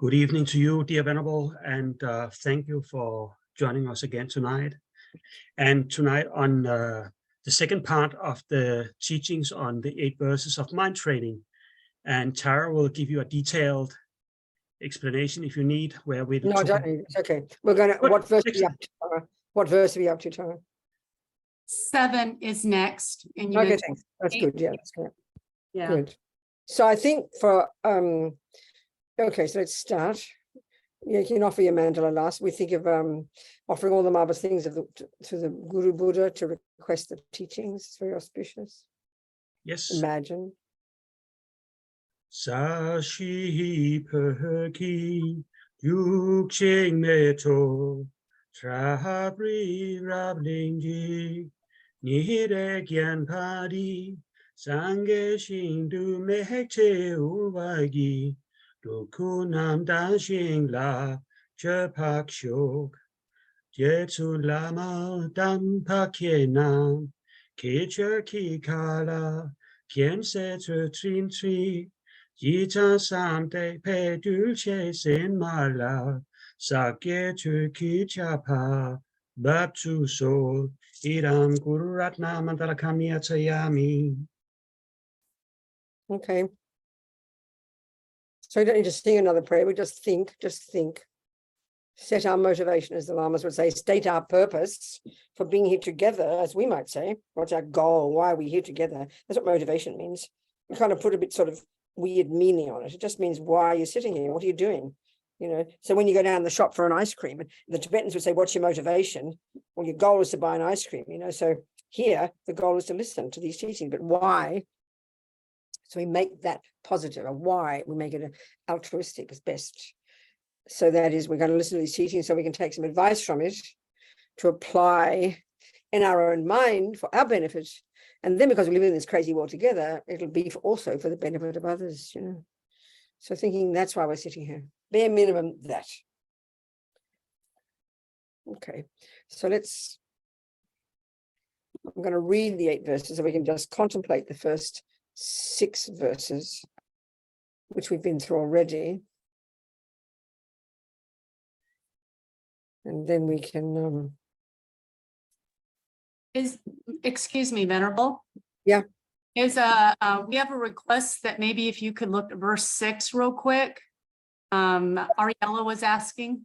Good evening to you, dear Venerable, and thank you for joining us again tonight. And tonight on the second part of the teachings on the 8 verses of mind training. And Tara will give you a detailed explanation if you need, where we... No, I don't need it. It's okay. We're going to... What verse are we up to, Tara? What verse are we up to, Tara? 7 is next. And you okay, thanks. That's 8. good. Yeah, that's good. Yeah. Good. So I think for... okay, so let's start. You can offer your mandala last. We think of offering all the marvelous things of to the Guru Buddha to request the teachings. It's very auspicious. Yes. Imagine. Sashi perki yukching meto trabri rablingji nihire gyan padi sange shindu mehche uvagi Dukunam dashing la chepak shok Jetsu lama dan pakienam Kicher kikala Kien se trin tri Yita samte pe dulce sen mala Sakye tu kichapa Baptu sol Idam guru ratna mandala kamya tayami. Okay. So we don't need to sing another prayer. We just think. Set our motivation, as the Lamas would say, state our purpose for being here together, as we might say. What's our goal? Why are we here together? That's what motivation means. We kind of put a bit sort of weird meaning on it. It just means, why are you sitting here? What are you doing? You know, so when you go down the shop for an ice cream, the Tibetans would say, what's your motivation? Well, your goal is to buy an ice cream, you know. So here, the goal is to listen to these teachings, but why? So we make that positive, a why, we make it altruistic as best. So that is, we're going to listen to these teachings so we can take some advice from it to apply in our own mind for our benefit. And then because we live in this crazy world together, it'll be also for the benefit of others, you know. So thinking that's why we're sitting here. Bare minimum, that. Okay, so I'm going to read the 8 verses so we can just contemplate the first 6 verses, which we've been through already. And then we can... Excuse me, Venerable? Yeah. We have a request that maybe if you could look at verse 6 real quick. Ariella was asking.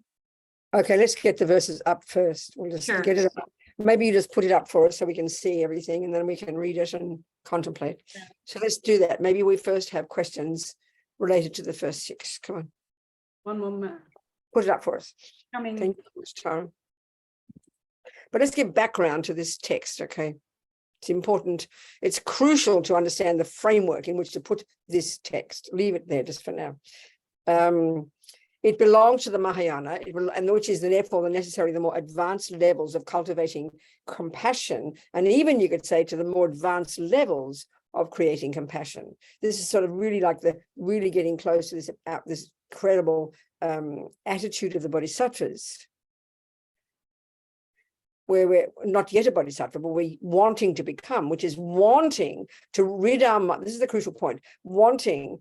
Okay, let's get the verses up first. We'll just get it up. Maybe you just put it up for us so we can see everything and then we can read it and contemplate. Yeah. So let's do that. Maybe we first have questions related to the first 6. Come on. One moment. Put it up for us. Coming. Thank you, Ms. Tara. But let's give background to this text, okay? It's important. It's crucial to understand the framework in which to put this text. Leave it there just for now. It belongs to the Mahayana, and which is therefore the more advanced levels of cultivating compassion, and even you could say to the more advanced levels of creating compassion. This is sort of really like really getting close to this incredible attitude of the bodhisattvas, where we're not yet a bodhisattva, but we're wanting to become, which is wanting to rid our mind. This is the crucial point. Wanting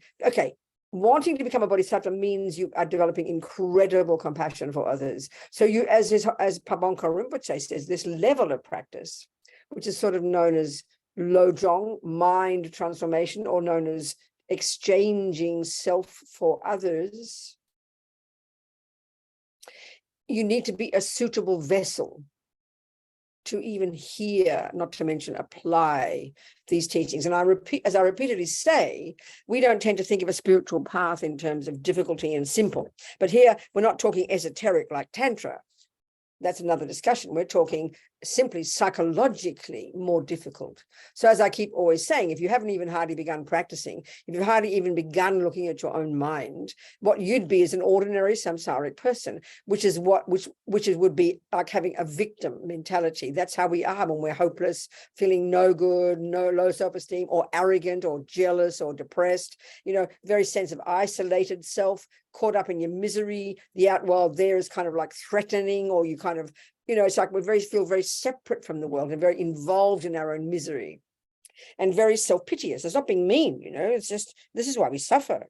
to become a bodhisattva means you are developing incredible compassion for others. So you, as Pabonka Rinpoche says, this level of practice, which is sort of known as lojong, mind transformation, or known as exchanging self for others, you need to be a suitable vessel to even hear, not to mention apply these teachings. And as I repeatedly say, we don't tend to think of a spiritual path in terms of difficulty and simple. But here, we're not talking esoteric like Tantra. That's another discussion. We're talking simply psychologically more difficult. So as I keep always saying, if you haven't even hardly begun practicing, if you've hardly even begun looking at your own mind, what you'd be is an ordinary samsaric person, which would be like having a victim mentality. That's how we are when we're hopeless, feeling no good, no low self-esteem, or arrogant, or jealous, or depressed, you know, very sense of isolated self, caught up in your misery. The outworld there is kind of like threatening, or you kind of, you know, it's like we feel very separate from the world and very involved in our own misery and very self-piteous. It's not being mean, you know, it's just, this is why we suffer.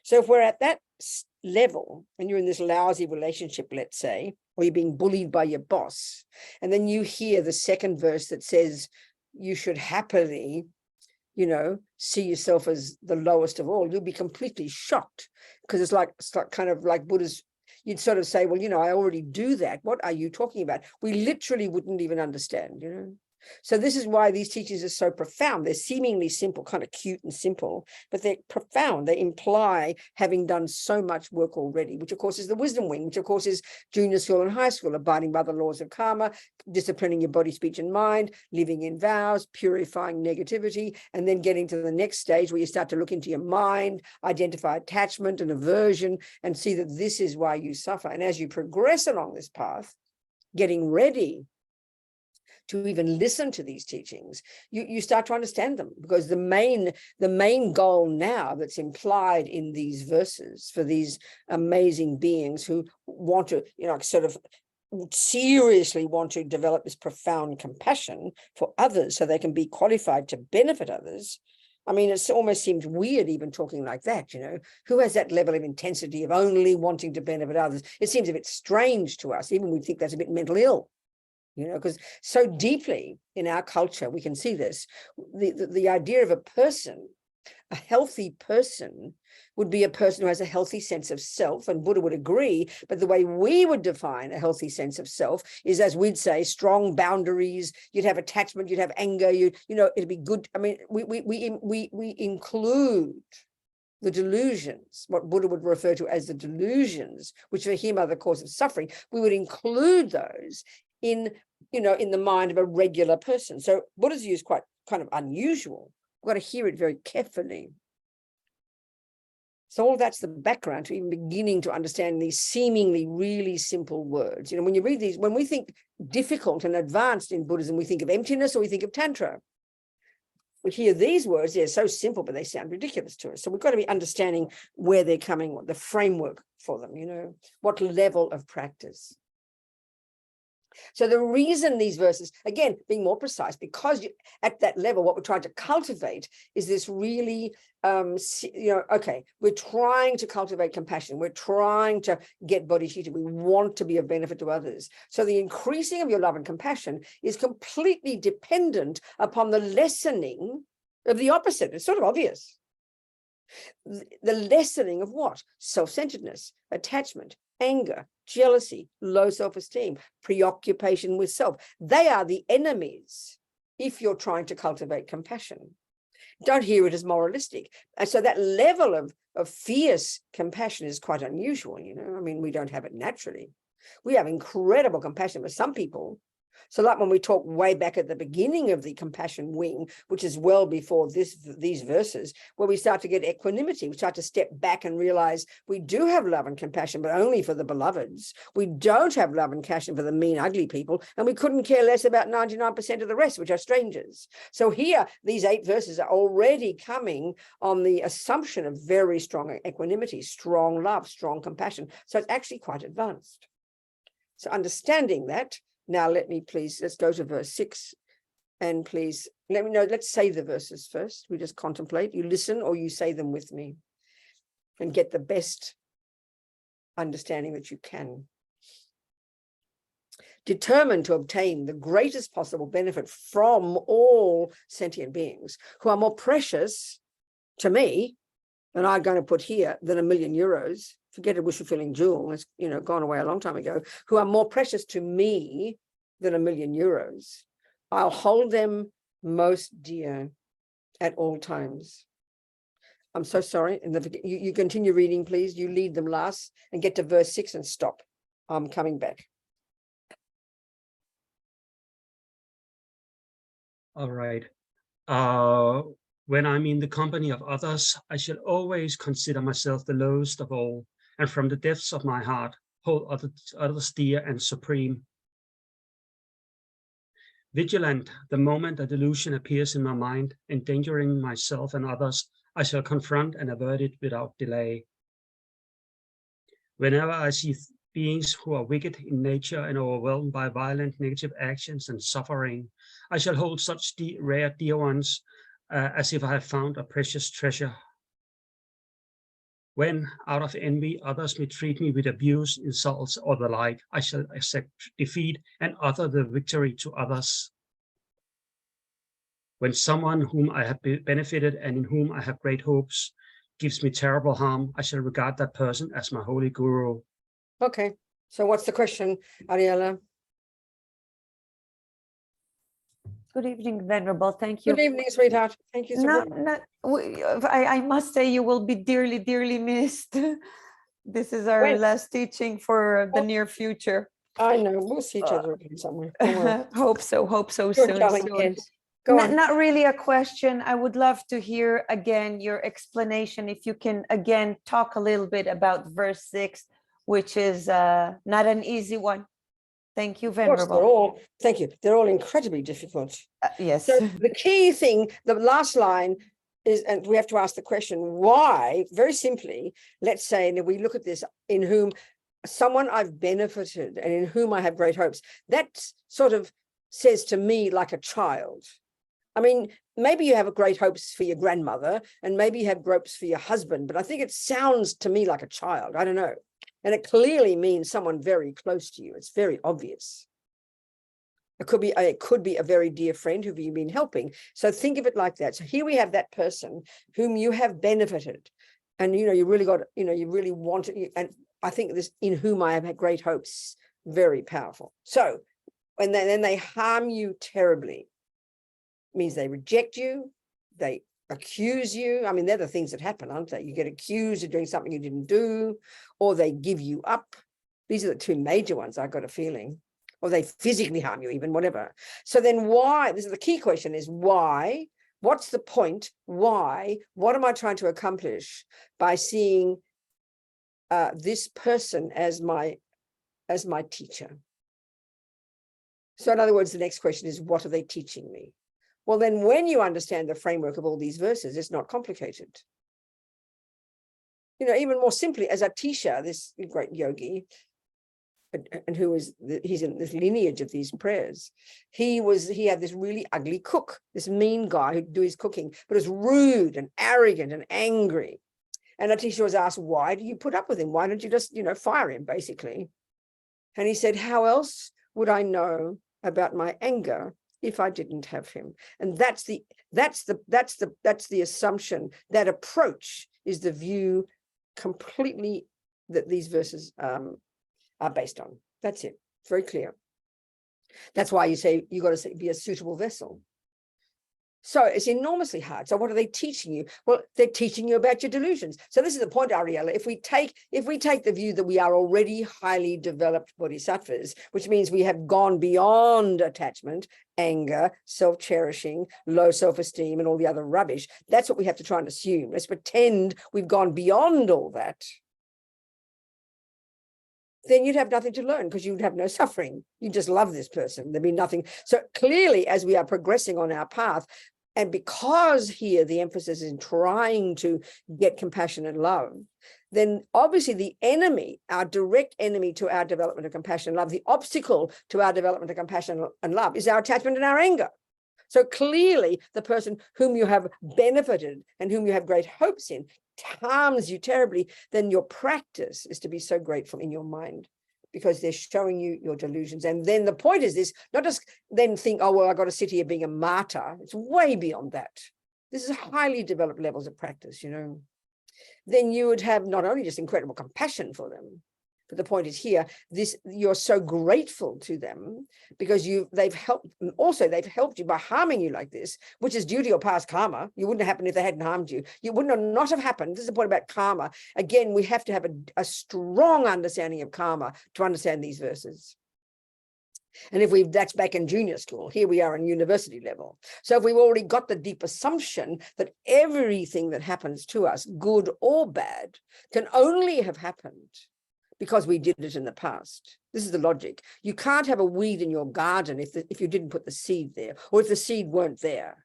So if we're at that level, and you're in this lousy relationship, let's say, or you're being bullied by your boss, and then you hear the second verse that says you should happily, you know, see yourself as the lowest of all, you'll be completely shocked, because it's like kind of like Buddha's. You'd sort of say, well, you know, I already do that. What are you talking about? We literally wouldn't even understand, you know. So this is why these teachings are so profound. They're seemingly simple, kind of cute and simple, but they're profound. They imply having done so much work already, which of course is the wisdom wing, which of course is junior school and high school, abiding by the laws of karma, disciplining your body, speech, and mind, living in vows, purifying negativity, and then getting to the next stage where you start to look into your mind, identify attachment and aversion, and see that this is why you suffer. And as you progress along this path, getting ready to even listen to these teachings, you start to understand them, because the main goal now that's implied in these verses for these amazing beings who want to, you know, sort of seriously want to develop this profound compassion for others so they can be qualified to benefit others. I mean, it almost seems weird even talking like that, you know, who has that level of intensity of only wanting to benefit others? It seems a bit strange to us, even we think that's a bit mentally ill. You know, because so deeply in our culture, we can see this. The idea of a person, a healthy person, would be a person who has a healthy sense of self, and Buddha would agree. But the way we would define a healthy sense of self is, as we'd say, strong boundaries. You'd have attachment, you'd have anger. You know, it'd be good. I mean, we include the delusions, what Buddha would refer to as the delusions, which for him are the cause of suffering. We would include those in, you know, in the mind of a regular person. So Buddha's view is quite kind of unusual. We've got to hear it very carefully. So all that's the background to even beginning to understand these seemingly really simple words. You know, when you read these, when we think difficult and advanced in Buddhism, we think of emptiness or we think of Tantra. We hear these words, they're so simple, but they sound ridiculous to us. So we've got to be understanding where they're coming, what the framework for them, you know, what level of practice. So the reason these verses, again, being more precise, because at that level, what we're trying to cultivate is this really, you know, okay, we're trying to cultivate compassion. We're trying to get bodhicitta. We want to be of benefit to others. So the increasing of your love and compassion is completely dependent upon the lessening of the opposite. It's sort of obvious. The lessening of what? Self-centeredness, attachment, anger, jealousy, low self-esteem, preoccupation with self. They are the enemies if you're trying to cultivate compassion. Don't hear it as moralistic. And so that level of fierce compassion is quite unusual, you know. I mean, we don't have it naturally. We have incredible compassion for some people. So like when we talk way back at the beginning of the compassion wing, which is well before these verses, where we start to get equanimity, we start to step back and realize we do have love and compassion, but only for the beloveds. We don't have love and compassion for the mean, ugly people, and we couldn't care less about 99% of the rest, which are strangers. So here, these 8 verses are already coming on the assumption of very strong equanimity, strong love, strong compassion. So it's actually quite advanced. So understanding that, now let me please, let's go to verse 6, and please let me know, let's say the verses first. We just contemplate, you listen or you say them with me and get the best understanding that you can. Determined to obtain the greatest possible benefit from all sentient beings who are more precious to me, and I'm going to put here, than €1,000,000. Forget a wish-fulfilling jewel, it's, you know, gone away a long time ago, who are more precious to me than €1,000,000. I'll hold them most dear at all times. I'm so sorry. And you continue reading, please. You lead them last and get to verse 6 and stop. I'm coming back. All right. When I'm in the company of others, I shall always consider myself the lowest of all, and from the depths of my heart, hold others dear and supreme. Vigilant, the moment a delusion appears in my mind, endangering myself and others, I shall confront and avert it without delay. Whenever I see beings who are wicked in nature and overwhelmed by violent negative actions and suffering, I shall hold such rare dear ones as if I had found a precious treasure. When, out of envy, others may treat me with abuse, insults, or the like, I shall accept defeat and utter the victory to others. When someone whom I have benefited and in whom I have great hopes gives me terrible harm, I shall regard that person as my holy guru. Okay, so what's the question, Ariella? Good evening, Venerable. Thank you. Good evening, sweetheart. Thank you so much. I must say you will be dearly, dearly missed. This is our When? last teaching for the near future. I know, we'll see each other again somewhere. Don't worry. Hope so Good, soon. darling, yes. Go on. Not really a question. I would love to hear again your explanation. If you can again talk a little bit about verse 6, which is not an easy one. Thank you, Of course, Venerable. thank you. They're all incredibly difficult. Yes. So the key thing, the last line is, and we have to ask the question, why, very simply, let's say, and if we look at this, in whom someone I've benefited and in whom I have great hopes, that sort of says to me like a child. I mean, maybe you have great hopes for your grandmother and maybe you have hopes for your husband, but I think it sounds to me like a child. I don't know. And it clearly means someone very close to you. It's very obvious. It could be a very dear friend who you've been helping. So think of it like that. So here we have that person whom you have benefited, and you really got, you really want it. And I think this, in whom I have had great hopes, very powerful. So when then they harm you terribly, means they reject you, they accuse you. I mean, they're the things that happen, aren't they? You get accused of doing something you didn't do, or they give you up. These are the two major ones, I got a feeling. Or they physically harm you, even, whatever. So then why? This is the key question, is why? What's the point? Why? What am I trying to accomplish by seeing this person as my teacher? So in other words, the next question is, what are they teaching me? Well, then when you understand the framework of all these verses, it's not complicated. Even more simply, as Atisha, this great yogi, and he's in this lineage of these prayers, he had this really ugly cook, this mean guy who'd do his cooking, but was rude and arrogant and angry. And Atisha was asked, why do you put up with him? Why don't you just, fire him, basically? And he said, how else would I know about my anger if I didn't have him? And that's the assumption. That approach is the view completely that these verses are based on. That's it. It's very clear. That's why you say you got to be a suitable vessel. So it's enormously hard. So what are they teaching you? Well, they're teaching you about your delusions. So this is the point, Ariella. If we take the view that we are already highly developed bodhisattvas, which means we have gone beyond attachment, anger, self-cherishing, low self-esteem, and all the other rubbish, that's what we have to try and assume. Let's pretend we've gone beyond all that. Then you'd have nothing to learn, because you'd have no suffering. You just love this person. There'd be nothing. So clearly, as we are progressing on our path, and because here the emphasis is in trying to get compassion and love, then obviously the enemy, our direct enemy to our development of compassion and love, the obstacle to our development of compassion and love is our attachment and our anger. So clearly the person whom you have benefited and whom you have great hopes in harms you terribly. Then your practice is to be so grateful in your mind, because they're showing you your delusions. And then the point is this, not just then think, oh, well, I got to sit here being a martyr. It's way beyond that. This is highly developed levels of practice, Then you would have not only just incredible compassion for them, but the point is here, you're so grateful to them because they've helped you by harming you like this, which is due to your past karma. You wouldn't have happened if they hadn't harmed you. You wouldn't have not have happened. This is the point about karma. Again, we have to have a strong understanding of karma to understand these verses. And that's back in junior school, here we are in university level. So if we've already got the deep assumption that everything that happens to us, good or bad, can only have happened because we did it in the past. This is the logic. You can't have a weed in your garden if you didn't put the seed there, or if the seed weren't there.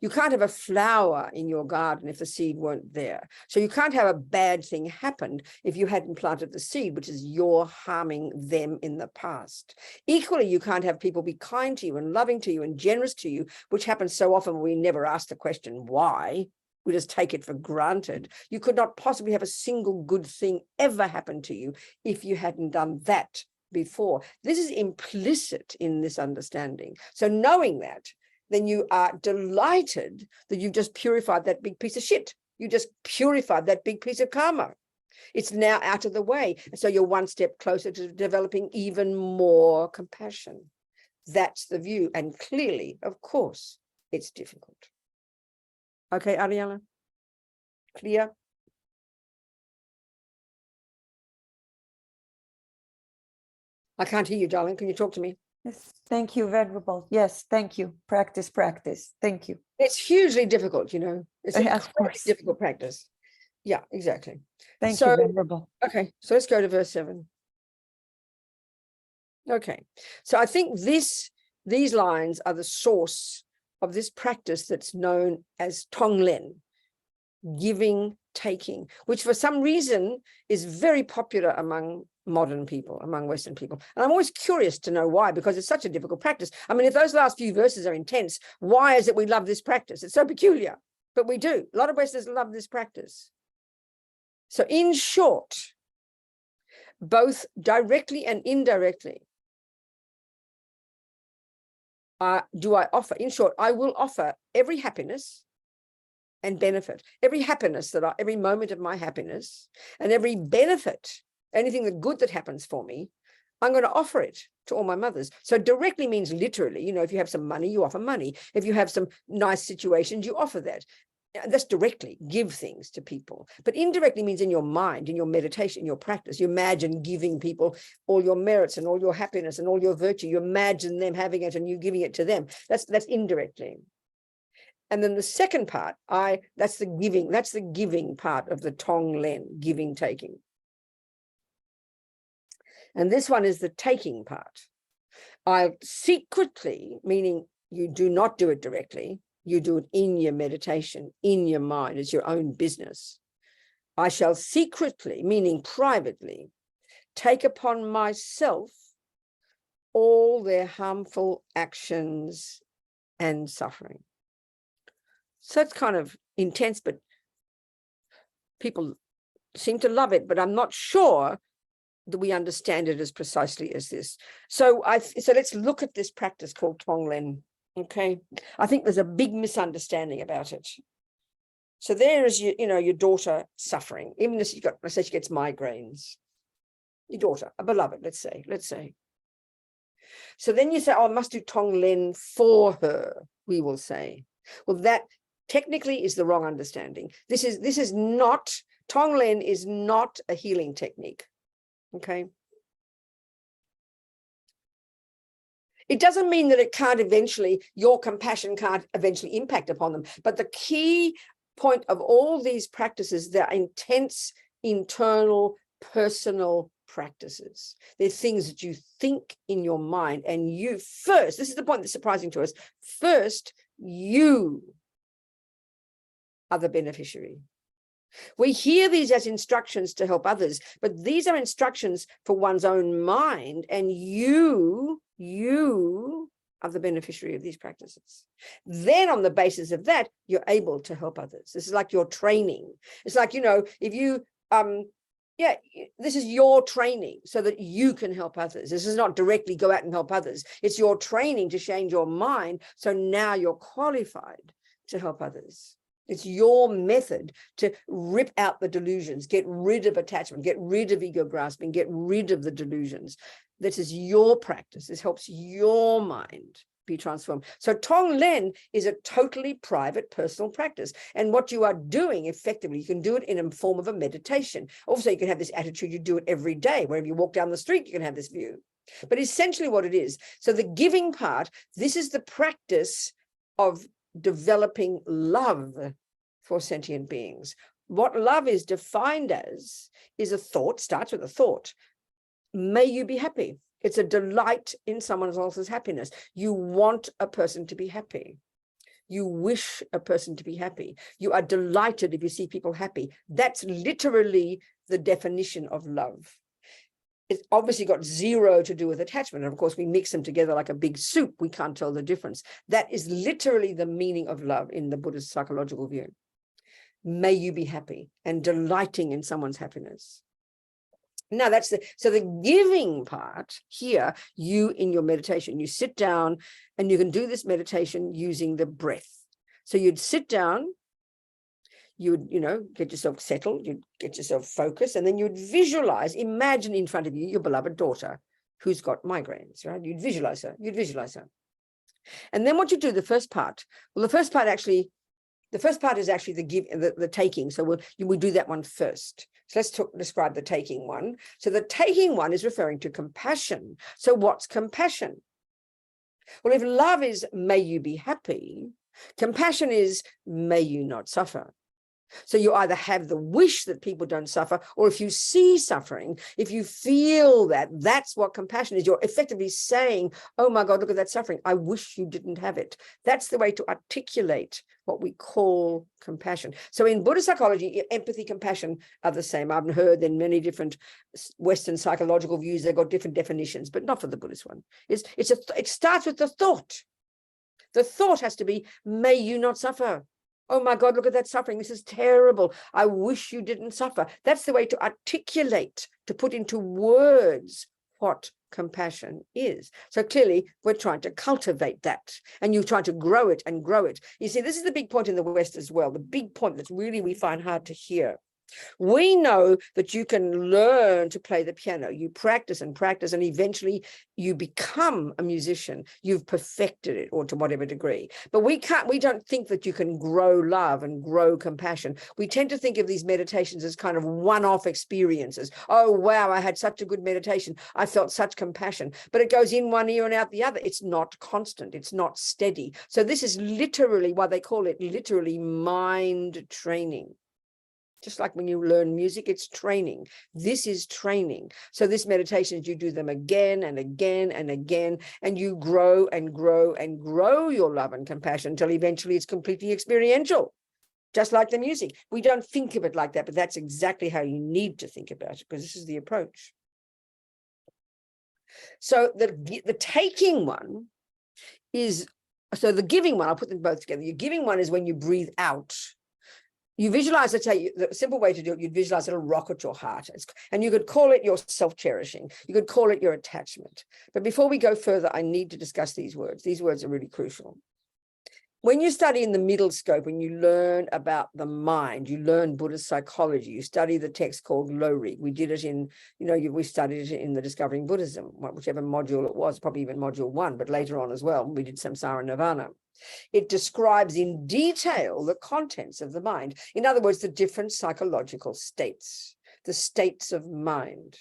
You can't have a flower in your garden if the seed weren't there. So you can't have a bad thing happen if you hadn't planted the seed, which is you're harming them in the past. Equally, you can't have people be kind to you and loving to you and generous to you, which happens so often we never ask the question, why? We just take it for granted. You could not possibly have a single good thing ever happen to you if you hadn't done that before. This is implicit in this understanding. So knowing that, then you are delighted that you've just purified that big piece of shit. You just purified that big piece of karma. It's now out of the way. So you're one step closer to developing even more compassion. That's the view. And clearly, of course, it's difficult. Okay, Ariella? Clear? I can't hear you, darling. Can you talk to me? Yes, thank you, Venerable. Yes, thank you. Practice, practice. Thank you. It's hugely difficult, you know. It's a Of course. difficult practice. Yeah, exactly. Thank So, you, Venerable. okay, so let's go to verse 7. Okay, so I think these lines are the source of this practice that's known as Tonglen, giving, taking, which for some reason is very popular among modern people, among Western people. And I'm always curious to know why, because it's such a difficult practice. I mean, if those last few verses are intense, why is it we love this practice? It's so peculiar, but we do. A lot of Westerners love this practice. So in short, both directly and indirectly, do I offer, in short, I will offer every happiness and benefit, every happiness every moment of my happiness and every benefit, anything the good that happens for me, I'm going to offer it to all my mothers. So directly means literally, you know, if you have some money, you offer money. If you have some nice situations, you offer that. That's directly, give things to people. But indirectly means in your mind, in your meditation, in your practice, you imagine giving people all your merits and all your happiness and all your virtue. You imagine them having it and you giving it to them. That's indirectly. And then the second part, that's the giving part of the Tonglen, giving, taking. And this one is the taking part. I secretly, meaning you do not do it directly, you do it in your meditation, in your mind, it's your own business. I shall secretly, meaning privately, take upon myself all their harmful actions and suffering. So it's kind of intense, but people seem to love it, but I'm not sure that we understand it as precisely as this. So let's look at this practice called Tonglen. Okay, I think there's a big misunderstanding about it. So there is your daughter suffering, even if let's say she gets migraines. Your daughter, a beloved, let's say. So then you say, oh, I must do Tonglen for her, we will say. Well, that technically is the wrong understanding. This is not, Tonglen is not a healing technique. Okay. It doesn't mean that your compassion can't eventually impact upon them. But the key point of all these practices, they're intense, internal, personal practices. They're things that you think in your mind, and you first, this is the point that's surprising to us, first, you are the beneficiary. We hear these as instructions to help others, but these are instructions for one's own mind, and you are the beneficiary of these practices. Then on the basis of that, you're able to help others. This is like your training. It's like, if you, this is your training so that you can help others. This is not directly go out and help others. It's your training to change your mind. So now you're qualified to help others. It's your method to rip out the delusions, get rid of attachment, get rid of ego grasping, get rid of the delusions. This is your practice. This helps your mind be transformed. So Tonglen is a totally private, personal practice. And what you are doing effectively, you can do it in a form of a meditation. Also, you can have this attitude, you do it every day. Wherever you walk down the street, you can have this view. But essentially what it is, so the giving part, this is the practice of developing love for sentient beings. What love is defined as is a thought, starts with a thought. May you be happy. It's a delight in someone else's happiness. You want a person to be happy. You wish a person to be happy. You are delighted if you see people happy. That's literally the definition of love. It's obviously got zero to do with attachment. And of course, we mix them together like a big soup. We can't tell the difference. That is literally the meaning of love in the Buddhist psychological view. may you be happy, and delighting in someone's happiness. Now that's the giving part here, you in your meditation, you sit down and you can do this meditation using the breath. So you'd sit down, you would, get yourself settled, you'd get yourself focused, and then you'd visualize, imagine in front of you, your beloved daughter who's got migraines, right? You'd visualize her. And then what you do, the first part is actually the taking. So we do that one first. So let's describe the taking one. So the taking one is referring to compassion. So what's compassion? Well, if love is may you be happy, compassion is may you not suffer. So you either have the wish that people don't suffer, or if you see suffering, if you feel that, that's what compassion is. You're effectively saying, oh my God, look at that suffering. I wish you didn't have it. That's the way to articulate what we call compassion. So in Buddhist psychology, empathy, compassion are the same. I've heard in many different Western psychological views, they've got different definitions, but not for the Buddhist one. It starts with the thought. The thought has to be, may you not suffer. Oh my God, look at that suffering. This is terrible. I wish you didn't suffer. That's the way to articulate, to put into words what compassion is. So clearly we're trying to cultivate that, and you're trying to grow it and grow it. You see, this is the big point in the West as well. The big point that's really we find hard to hear. We know that you can learn to play the piano. You practice and practice, and eventually you become a musician. You've perfected it, or to whatever degree. But we don't think that you can grow love and grow compassion. We tend to think of these meditations as kind of one-off experiences. Oh, wow, I had such a good meditation. I felt such compassion. But it goes in one ear and out the other. It's not constant. It's not steady. So this is literally why they call it literally mind training. Just like when you learn music, it's training. This is training. So this meditation, you do them again and again and again, and you grow and grow and grow your love and compassion until eventually it's completely experiential, just like the music. We don't think of it like that, but that's exactly how you need to think about it, because this is the approach. So the taking one is, so the giving one, I'll put them both together. Your giving one is when you breathe out. You visualize, I tell you, the simple way to do it, you'd visualize it'll rocket your heart. And you could call it your self-cherishing. You could call it your attachment. But before we go further, I need to discuss these words. These words are really crucial. When you study in the middle scope, when you learn about the mind, you learn Buddhist psychology, you study the text called Lori. We did it in, we studied it in the Discovering Buddhism, whichever module it was, probably even module 1, but later on as well, we did Samsara Nirvana. It describes in detail the contents of the mind. In other words, the different psychological states, the states of mind.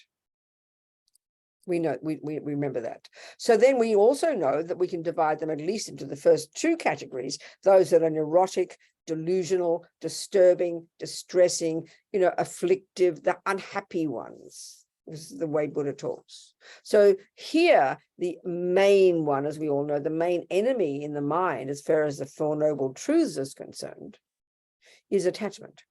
We remember that. So then we also know that we can divide them at least into the first 2 categories, those that are neurotic, delusional, disturbing, distressing, afflictive, the unhappy ones. This is the way Buddha talks. So here, the main one, as we all know, the main enemy in the mind, as far as the Four Noble Truths is concerned, is attachment,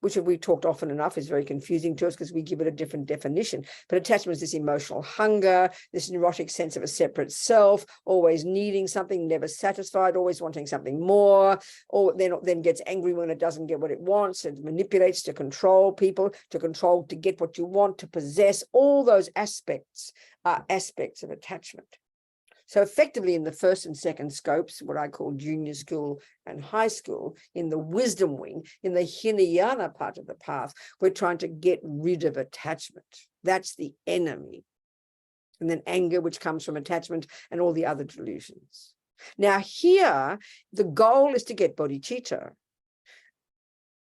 which we've talked often enough is very confusing to us because we give it a different definition. But attachment is this emotional hunger, this neurotic sense of a separate self, always needing something, never satisfied, always wanting something more, or then gets angry when it doesn't get what it wants, and manipulates to control people, to get what you want, to possess. All those aspects are aspects of attachment. So effectively in the first and second scopes, what I call junior school and high school, in the wisdom wing, in the Hinayana part of the path, we're trying to get rid of attachment. That's the enemy. And then anger, which comes from attachment, and all the other delusions. Now here, the goal is to get bodhicitta.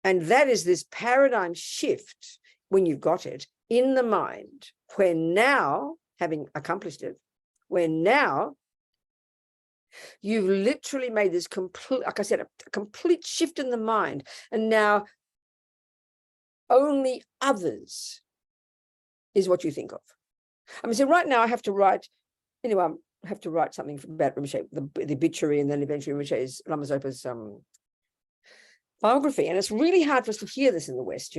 And that is this paradigm shift, when you've got it, in the mind, where now, having accomplished it, where now you've literally made this complete, like I said, a complete shift in the mind. And now only others is what you think of. I mean, so right now I have to write, anyway, I have to write something about Rinpoche, the obituary, and then eventually Rinpoche's Lama Zopa's biography. And it's really hard for us to hear this in the West,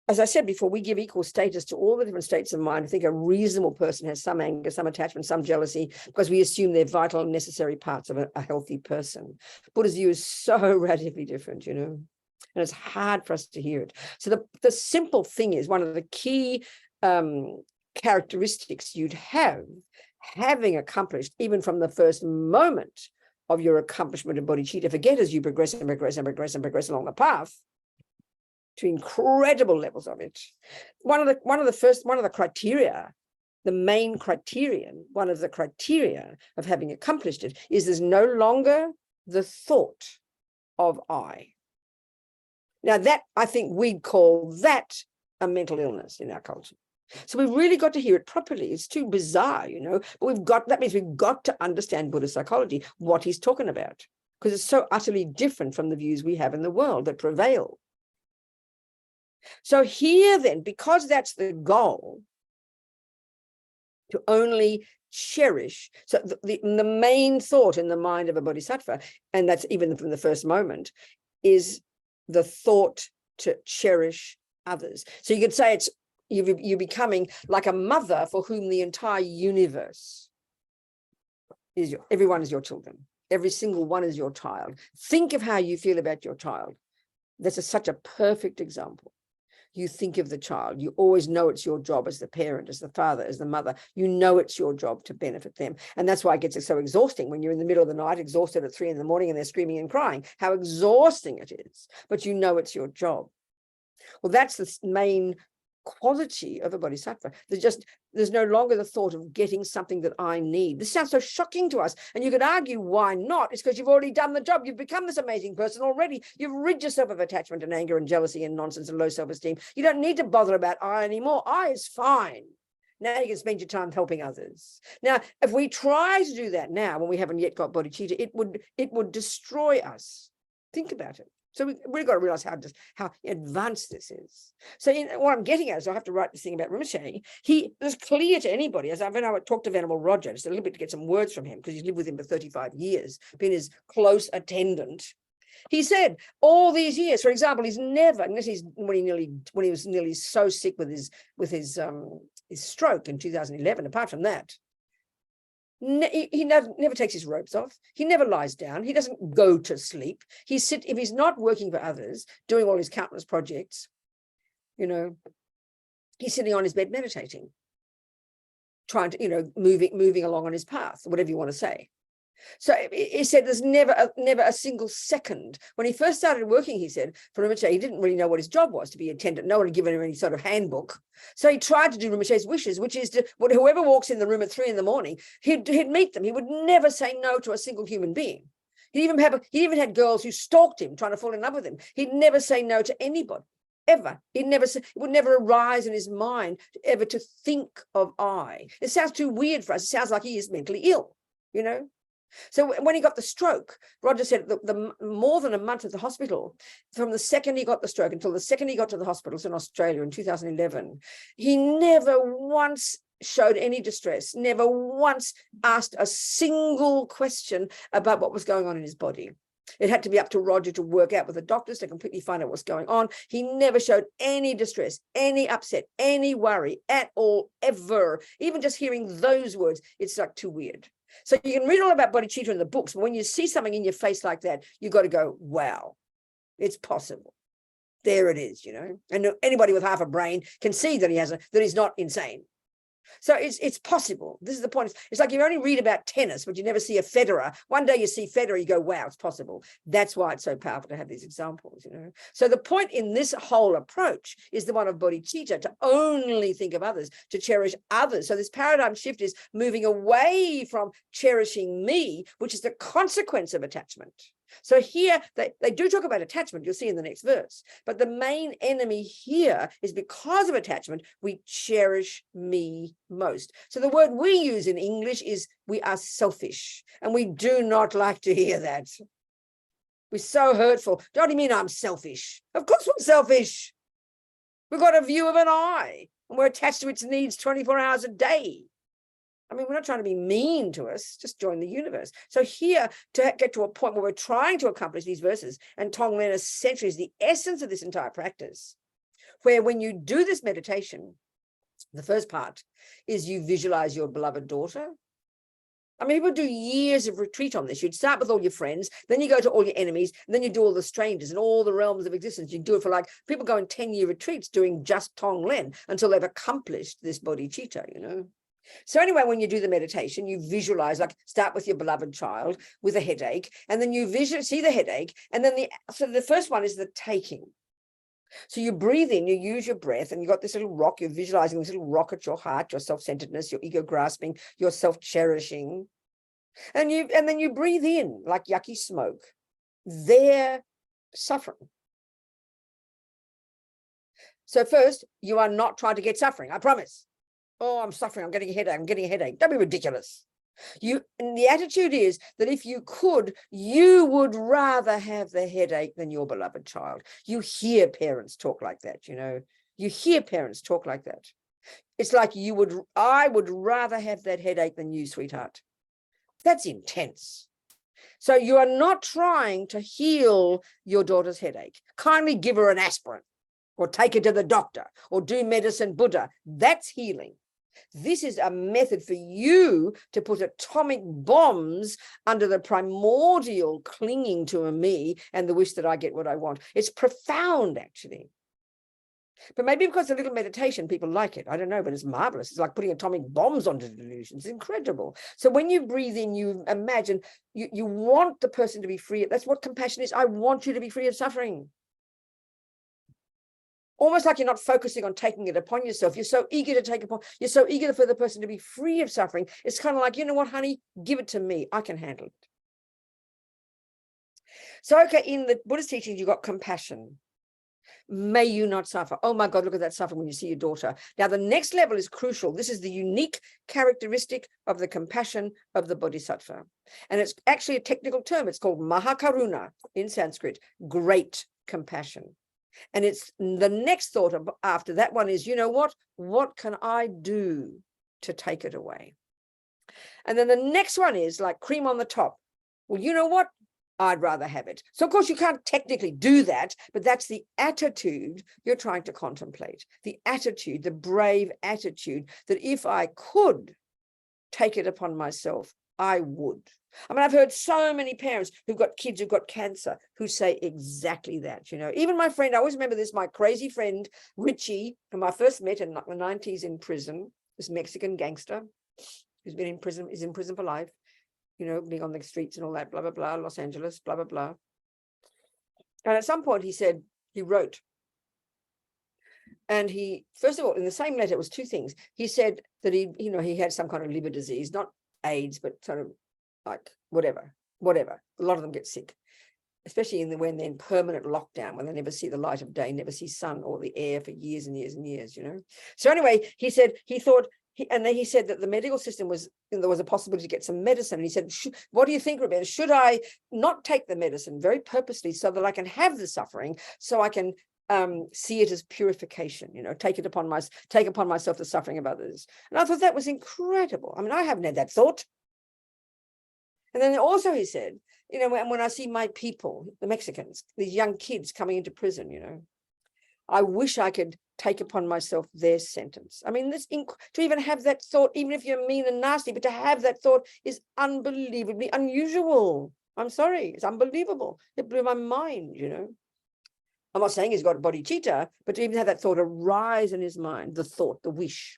as I said before, we give equal status to all the different states of mind. I think a reasonable person has some anger, some attachment, some jealousy, because we assume they're vital and necessary parts of a healthy person. Buddha's view is so radically different, and it's hard for us to hear it. So the simple thing is, one of the key characteristics you'd have, having accomplished, even from the first moment of your accomplishment of bodhicitta, forget as you progress and progress and progress and progress along the path, to incredible levels of it. One of the criteria, the main criterion, one of the criteria of having accomplished it is there's no longer the thought of I. Now that, I think we'd call that a mental illness in our culture. So we've really got to hear it properly. It's too bizarre, but that means we've got to understand Buddhist psychology, what he's talking about, because it's so utterly different from the views we have in the world that prevail. So here then, because that's the goal, to only cherish, so the main thought in the mind of a bodhisattva, and that's even from the first moment, is the thought to cherish others. So you could say it's you're becoming like a mother for whom the entire universe is everyone is your children. Every single one is your child. Think of how you feel about your child. That's such a perfect example. You think of the child. You always know it's your job as the parent, as the father, as the mother. You know it's your job to benefit them. And that's why it gets so exhausting when you're in the middle of the night, exhausted at 3 a.m. and they're screaming and crying, how exhausting it is. But you know it's your job. Well, that's the main quality of a bodhisattva. There's no longer the thought of getting something that I need. This sounds so shocking to us, and you could argue why not. It's because you've already done the job. You've become this amazing person already. You've rid yourself of attachment and anger and jealousy and nonsense and low self-esteem. You don't need to bother about I anymore. I is fine. Now you can spend your time helping others. Now, if we try to do that now when we haven't yet got bodhicitta, it would destroy us. Think about it. So we've got to realize how advanced this is. So what I'm getting at is I have to write this thing about Rinpoche. It was clear to anybody, as when I talked to Venerable Roger, just a little bit to get some words from him, because he's lived with him for 35 years, been his close attendant. He said all these years, for example, he's never, unless when he was nearly so sick with his stroke in 2011, apart from that, he never takes his robes off. He never lies down. He doesn't go to sleep. If he's not working for others, doing all his countless projects, he's sitting on his bed meditating, trying to, moving along on his path, whatever you want to say. So he said there's never a single second. When he first started working, he said, for Rinpoche, he didn't really know what his job was, to be attendant. No one had given him any sort of handbook. So he tried to do Rinpoche's wishes, which is whoever walks in the room at 3 a.m, he'd meet them. He would never say no to a single human being. He even had girls who stalked him, trying to fall in love with him. He'd never say no to anybody, ever. It would never arise in his mind ever to think of I. It sounds too weird for us. It sounds like he is mentally ill, So when he got the stroke, Roger said the more than a month at the hospital, from the second he got the stroke until the second he got to the hospitals in Australia in 2011, he never once showed any distress, never once asked a single question about what was going on in his body. It had to be up to Roger to work out with the doctors to completely find out what's going on. He never showed any distress, any upset, any worry at all, ever. Even just hearing those words, it's like too weird. So you can read all about bodhicitta in the books, but when you see something in your face like that, you've got to go, wow, it's possible. There it is, and anybody with half a brain can see that that he's not insane. So it's possible. This is the point. It's like you only read about tennis, but you never see a Federer. One day you see Federer, you go, wow, it's possible. That's why it's so powerful to have these examples, So the point in this whole approach is the one of bodhicitta, to only think of others, to cherish others. So this paradigm shift is moving away from cherishing me, which is the consequence of attachment. So here they do talk about attachment, you'll see in the next verse, but the main enemy here is because of attachment, we cherish me most. So the word we use in English is we are selfish, and we do not like to hear that. We're so hurtful. Don't you mean I'm selfish? Of course we're selfish. We've got a view of an I, and we're attached to its needs 24 hours a day. I mean, we're not trying to be mean to us, just join the universe. So here, to get to a point where we're trying to accomplish these verses, and Tonglen essentially is the essence of this entire practice. where when you do this meditation, the first part is you visualize your beloved daughter. I mean, people do years of retreat on this. You'd start with all your friends, then you go to all your enemies, and then you do all the strangers and all the realms of existence. You do it for like, people go in 10-year retreats doing just Tonglen until they've accomplished this bodhicitta, you know. So anyway, when you do the meditation, you visualize, like start with your beloved child with a headache, and then you see the headache, and then so the first one is the taking. So you breathe in, you use your breath, and you got this little rock, you're visualizing this little rock at your heart, your self-centeredness, your ego grasping, your self-cherishing. And then you breathe in like yucky smoke, their suffering. So first, you are not trying to get suffering, I promise. Oh, I'm suffering, I'm getting a headache. Don't be ridiculous. And the attitude is that if you could, you would rather have the headache than your beloved child. You hear parents talk like that, you know. You hear parents talk like that. It's like I would rather have that headache than you, sweetheart. That's intense. So you are not trying to heal your daughter's headache. Kindly give her an aspirin, or take her to the doctor, or do medicine Buddha. That's healing. This is a method for you to put atomic bombs under the primordial clinging to a me and the wish that I get what I want. It's profound, actually. But maybe because a little meditation, people like it. I don't know, but it's marvelous. It's like putting atomic bombs onto delusions. It's incredible. So when you breathe in, you imagine, you want the person to be free. That's what compassion is. I want you to be free of suffering. Almost like you're not focusing on taking it upon yourself. You're so eager to take upon, you're so eager for the person to be free of suffering. It's kind of like, you know what, honey, give it to me. I can handle it. So, okay, in the Buddhist teachings, you got compassion. May you not suffer. Oh my God, look at that suffering when you see your daughter. Now, the next level is crucial. This is the unique characteristic of the compassion of the Bodhisattva. And it's actually a technical term. It's called Mahakaruna in Sanskrit, great compassion. And it's the next thought after that one is, you know what can I do to take it away? And then the next one is like cream on the top. Well, you know what? I'd rather have it. So of course you can't technically do that, but that's the attitude you're trying to contemplate. The attitude, the brave attitude that if I could take it upon myself, I would. I mean, I've heard so many parents who've got kids who've got cancer who say exactly that, you know. Even my friend, I always remember this, my crazy friend, Richie, whom I first met in the 90s in prison, this Mexican gangster who's been in prison, is in prison for life, you know, being on the streets and all that, blah, blah, blah, Los Angeles, blah, blah, blah. And at some point he wrote, and he, first of all, in the same letter, it was two things. He said that he had some kind of liver disease, not AIDS, but sort of like whatever. A lot of them get sick, especially when they're in permanent lockdown, when they never see the light of day, never see sun or the air for years and years and years, you know. So anyway, he said, and then he said that the medical system there was a possibility to get some medicine. And he said, what do you think, Robina? Should I not take the medicine very purposely so that I can have the suffering, so I can see it as purification, you know, take upon myself the suffering of others? And I thought that was incredible. I mean, I haven't had that thought. And then also he said, you know, when I see my people, the Mexicans, these young kids coming into prison, you know, I wish I could take upon myself their sentence. I mean, to even have that thought, even if you're mean and nasty, but to have that thought is unbelievably unusual. I'm sorry, it's unbelievable. It blew my mind, you know. I'm not saying he's got bodhicitta, but to even have that thought arise in his mind, the thought, the wish.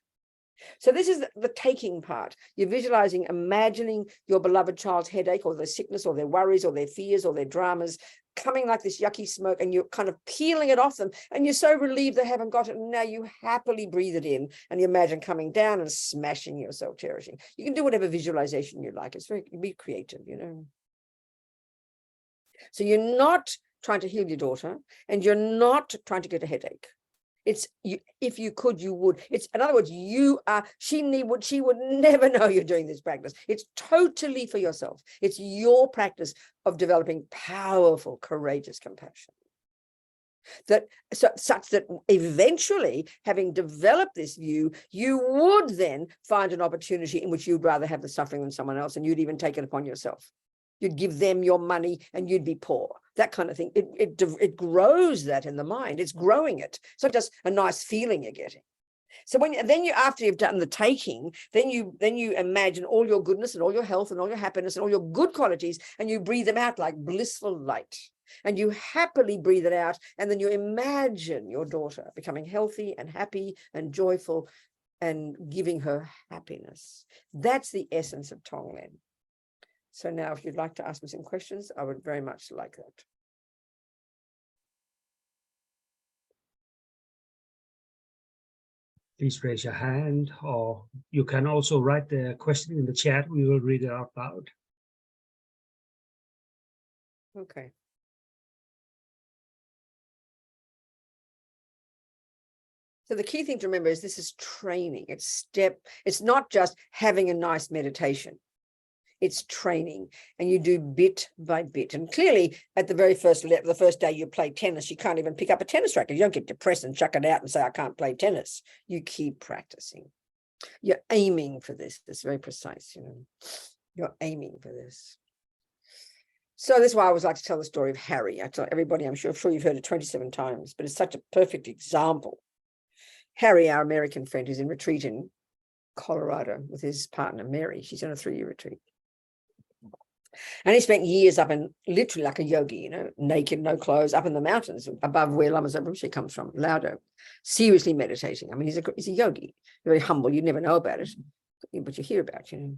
So this is the taking part. You're visualizing, imagining your beloved child's headache or their sickness or their worries or their fears or their dramas coming like this yucky smoke, and you're kind of peeling it off them, and you're so relieved they haven't got it. And now you happily breathe it in, and you imagine coming down and smashing your self-cherishing. You can do whatever visualization you like. Be creative, you know. So you're not trying to heal your daughter, and you're not trying to get a headache. It's if you could, you would. It's, in other words, she would never know you're doing this practice. It's totally for yourself. It's your practice of developing powerful, courageous compassion. Such that eventually, having developed this view, you would then find an opportunity in which you'd rather have the suffering than someone else, and you'd even take it upon yourself. You'd give them your money and you'd be poor. That kind of thing. It grows that in the mind. It's growing it. It's not just a nice feeling you're getting. So after you've done the taking, then you imagine all your goodness and all your health and all your happiness and all your good qualities, and you breathe them out like blissful light. And you happily breathe it out, and then you imagine your daughter becoming healthy and happy and joyful and giving her happiness. That's the essence of Tonglen. So now if you'd like to ask me some questions, I would very much like that. Please raise your hand, or you can also write the question in the chat. We will read it out loud. Okay. So the key thing to remember is this is training. It's not just having a nice meditation. It's training, and you do bit by bit. And clearly at the very the first day you play tennis, you can't even pick up a tennis racket. You don't get depressed and chuck it out and say, I can't play tennis. You keep practicing. You're aiming for this. It's very precise, you know. You're aiming for this. So that's why I always like to tell the story of Harry. I tell everybody, I'm sure you've heard it 27 times, but it's such a perfect example. Harry, our American friend, who's in retreat in Colorado with his partner, Mary. She's on a 3-year retreat. And he spent years up in, literally like a yogi, you know, naked, no clothes, up in the mountains above where Lama Zopa comes from, Laudo, seriously meditating. I mean, he's a yogi, very humble. You never know about it, but you hear about it, you know.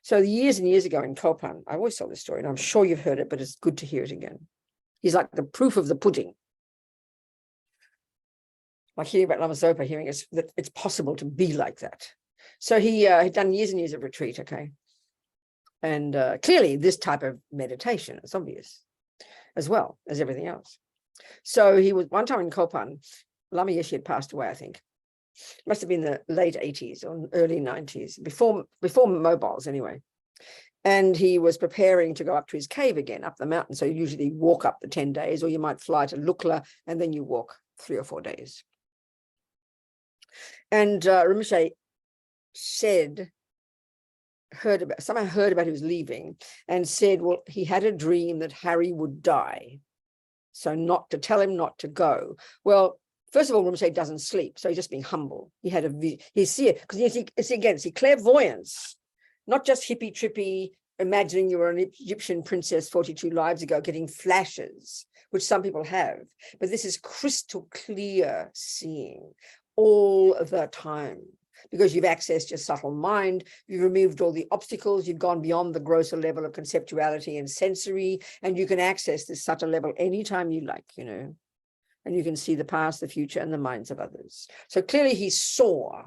So years and years ago in Kopan, I always tell this story, and I'm sure you've heard it, but it's good to hear it again. He's like the proof of the pudding. Like hearing about Lama Zopa, hearing that it's possible to be like that. So he had done years and years of retreat, okay? And clearly this type of meditation is obvious, as well as everything else. So he was one time in Kopan, Lama Yeshe had passed away, I think. Must have been the late 80s or early 90s, before mobiles anyway. And he was preparing to go up to his cave again, up the mountain. So you usually walk up the 10 days, or you might fly to Lukla, and then you walk 3 or 4 days. And Rinpoche somehow heard about he was leaving, and said, well, he had a dream that Harry would die, so not to tell him not to go. Well, first of all, Rinpoche doesn't sleep, so he's just being humble. He had it's clairvoyance, not just hippie trippy, imagining you were an Egyptian princess 42 lives ago, getting flashes, which some people have, but this is crystal clear seeing all the time. Because you've accessed your subtle mind, you've removed all the obstacles, you've gone beyond the grosser level of conceptuality and sensory, and you can access this subtle level anytime you like, you know, and you can see the past, the future, and the minds of others. So clearly he saw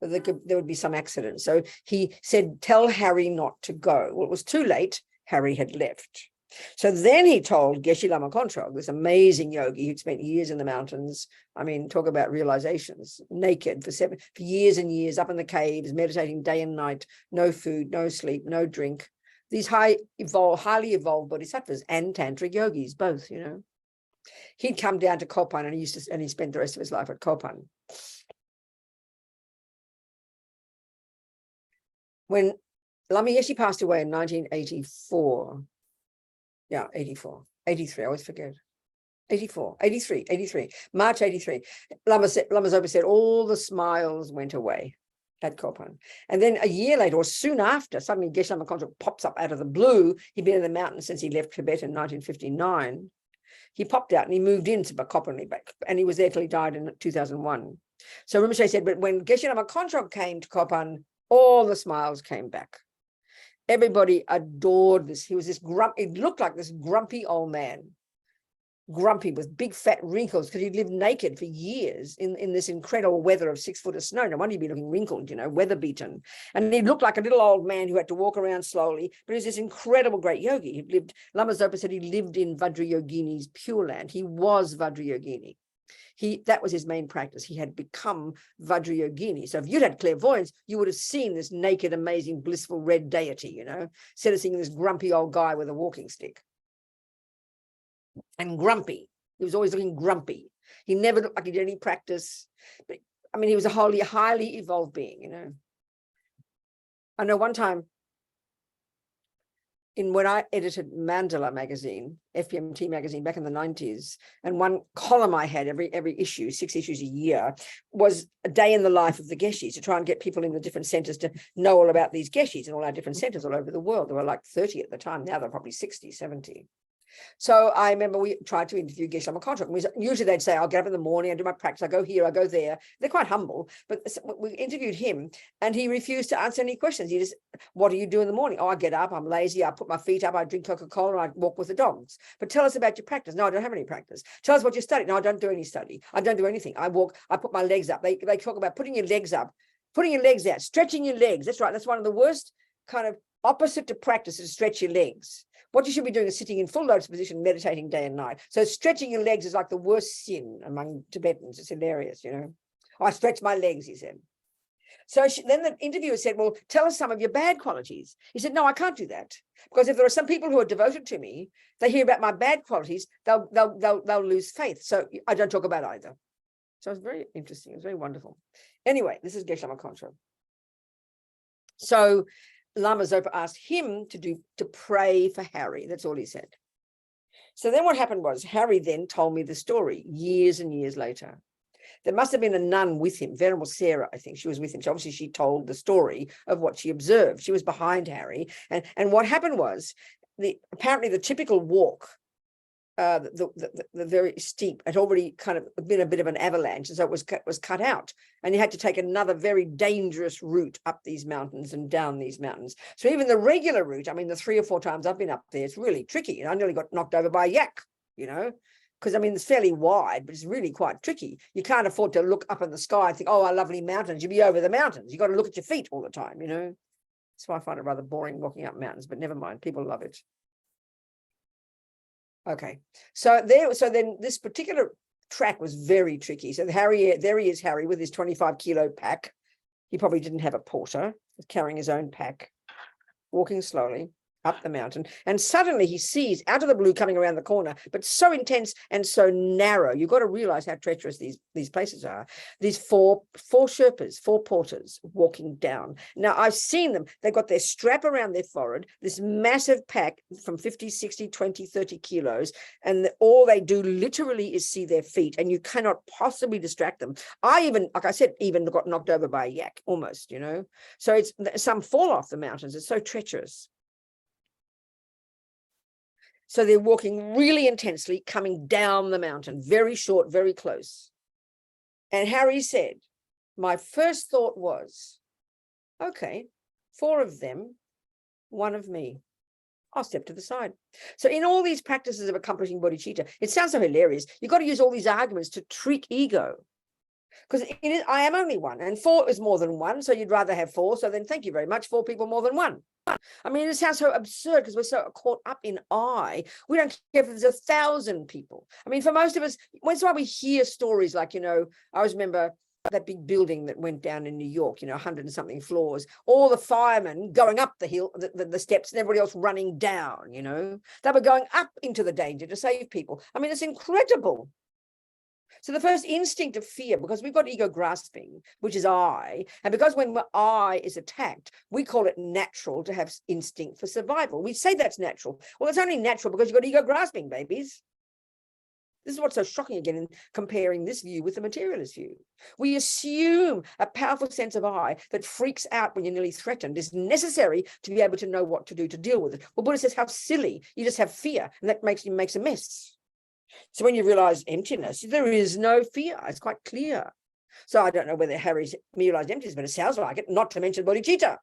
that there would be some accident. So he said, tell Harry not to go. Well, it was too late. Harry had left. So then he told Geshe Lama Kontrog, this amazing yogi who'd spent years in the mountains. I mean, talk about realizations, naked for years and years, up in the caves, meditating day and night, no food, no sleep, no drink. These highly evolved bodhisattvas and tantric yogis, both, you know. He'd come down to Kopan, and he spent the rest of his life at Kopan. When Lama Yeshe passed away in 1984, yeah, 83, I always forget. 83, March 83. Lama Zopa said all the smiles went away at Kopan. And then a year later, or soon after, suddenly Geshe Lama Kontrog pops up out of the blue. He'd been in the mountains since he left Tibet in 1959. He popped out and he moved into Kopan, and he was there till he died in 2001. So Rinpoche said, but when Geshe Lama Kontrog came to Kopan, all the smiles came back. Everybody adored this. He was this it looked like this grumpy old man, grumpy with big fat wrinkles, because he'd lived naked for years in this incredible weather of 6 foot of snow. No wonder he'd be looking wrinkled, you know, weather beaten. And he looked like a little old man who had to walk around slowly, but he was this incredible great yogi. Lama Zopa said he lived in Vajrayogini's Pure Land. He was Vajrayogini. That was his main practice. He had become Vajrayogini. So if you'd had clairvoyance, you would have seen this naked, amazing, blissful red deity, you know, instead of seeing this grumpy old guy with a walking stick. And grumpy. He was always looking grumpy. He never looked like he did any practice. But I mean, he was a highly evolved being, you know. I know one time when I edited Mandala magazine, FPMT magazine back in the 90s, and one column I had every issue, 6 issues a year, was a day in the life of the Geshes, to try and get people in the different centers to know all about these Geshes in all our different centers all over the world. There were like 30 at the time. Now they're probably 60, 70. So I remember we tried to interview Geshe Langri Thangpa. Usually they'd say, I'll get up in the morning, I do my practice, I go here, I go there. They're quite humble, but we interviewed him and he refused to answer any questions. He just, what do you do in the morning? Oh, I get up, I'm lazy, I put my feet up, I drink Coca-Cola, and I walk with the dogs. But tell us about your practice. No, I don't have any practice. Tell us what you study. No, I don't do any study. I don't do anything. I walk, I put my legs up. They talk about putting your legs up, putting your legs out, stretching your legs. That's right. That's one of the worst kind of opposite to practice, is stretch your legs. What you should be doing is sitting in full lotus position, meditating day and night. So stretching your legs is like the worst sin among Tibetans. It's hilarious, you know. Oh, I stretch my legs, he said. So then the interviewer said, well, tell us some of your bad qualities. He said, no, I can't do that. Because if there are some people who are devoted to me, they hear about my bad qualities, they'll lose faith. So I don't talk about either. So it's very interesting. It's very wonderful. Anyway, this is Geshe Langri Thangpa. So Lama Zopa asked him to pray for Harry. That's all he said. So then what happened was, Harry then told me the story years and years later. There must have been a nun with him, Venerable Sarah, I think she was with him. So obviously she told the story of what she observed. She was behind Harry. And what happened was, apparently the typical walk, the very steep, had already kind of been a bit of an avalanche, and so it was cut out, and you had to take another very dangerous route up these mountains and down these mountains. So even the regular route, I mean, the 3 or 4 times I've been up there, it's really tricky, and I nearly got knocked over by a yak, you know, because I mean it's fairly wide, but it's really quite tricky. You can't afford to look up in the sky and think, oh, our lovely mountains. You'll be over the mountains. You got to look at your feet all the time, you know. So I find it rather boring walking up mountains, but never mind, people love it. Okay, so then this particular track was very tricky. So there he is, Harry, with his 25-kilo pack. He probably didn't have a porter, carrying his own pack, walking slowly up the mountain. And suddenly he sees out of the blue coming around the corner, but so intense and so narrow. You've got to realize how treacherous these places are. These four Sherpas, 4 porters walking down. Now I've seen them. They've got their strap around their forehead, this massive pack from 50, 60, 20, 30 kilos. And all they do literally is see their feet, and you cannot possibly distract them. I even, like I said, even got knocked over by a yak almost, you know. So some fall off the mountains. It's so treacherous. So they're walking really intensely, coming down the mountain, very short, very close. And Harry said, my first thought was, okay, 4 of them, 1 of me. I'll step to the side. So in all these practices of accomplishing bodhicitta, it sounds so hilarious. You've got to use all these arguments to trick ego. Because I am only 1, and 4 is more than 1. So you'd rather have 4. So then thank you very much, 4 people more than 1. I mean, it sounds so absurd because we're so caught up in I. We don't care if there's 1,000 people. I mean, for most of us, that's why we hear stories like, you know, I always remember that big building that went down in New York, you know, 100 and something floors, all the firemen going up the hill, the steps, and everybody else running down, you know. They were going up into the danger to save people. I mean, it's incredible. So the first instinct of fear, because we've got ego grasping, which is I, and because when I is attacked, we call it natural to have instinct for survival. We say that's natural. Well, it's only natural because you've got ego grasping, babies. This is what's so shocking again in comparing this view with the materialist view. We assume a powerful sense of I that freaks out when you're nearly threatened is necessary to be able to know what to do to deal with it. Well, Buddha says, how silly. You just have fear, and that makes a mess. So when you realize emptiness, there is no fear. It's quite clear. So I don't know whether Harry's realized emptiness, but it sounds like it, not to mention bodhicitta.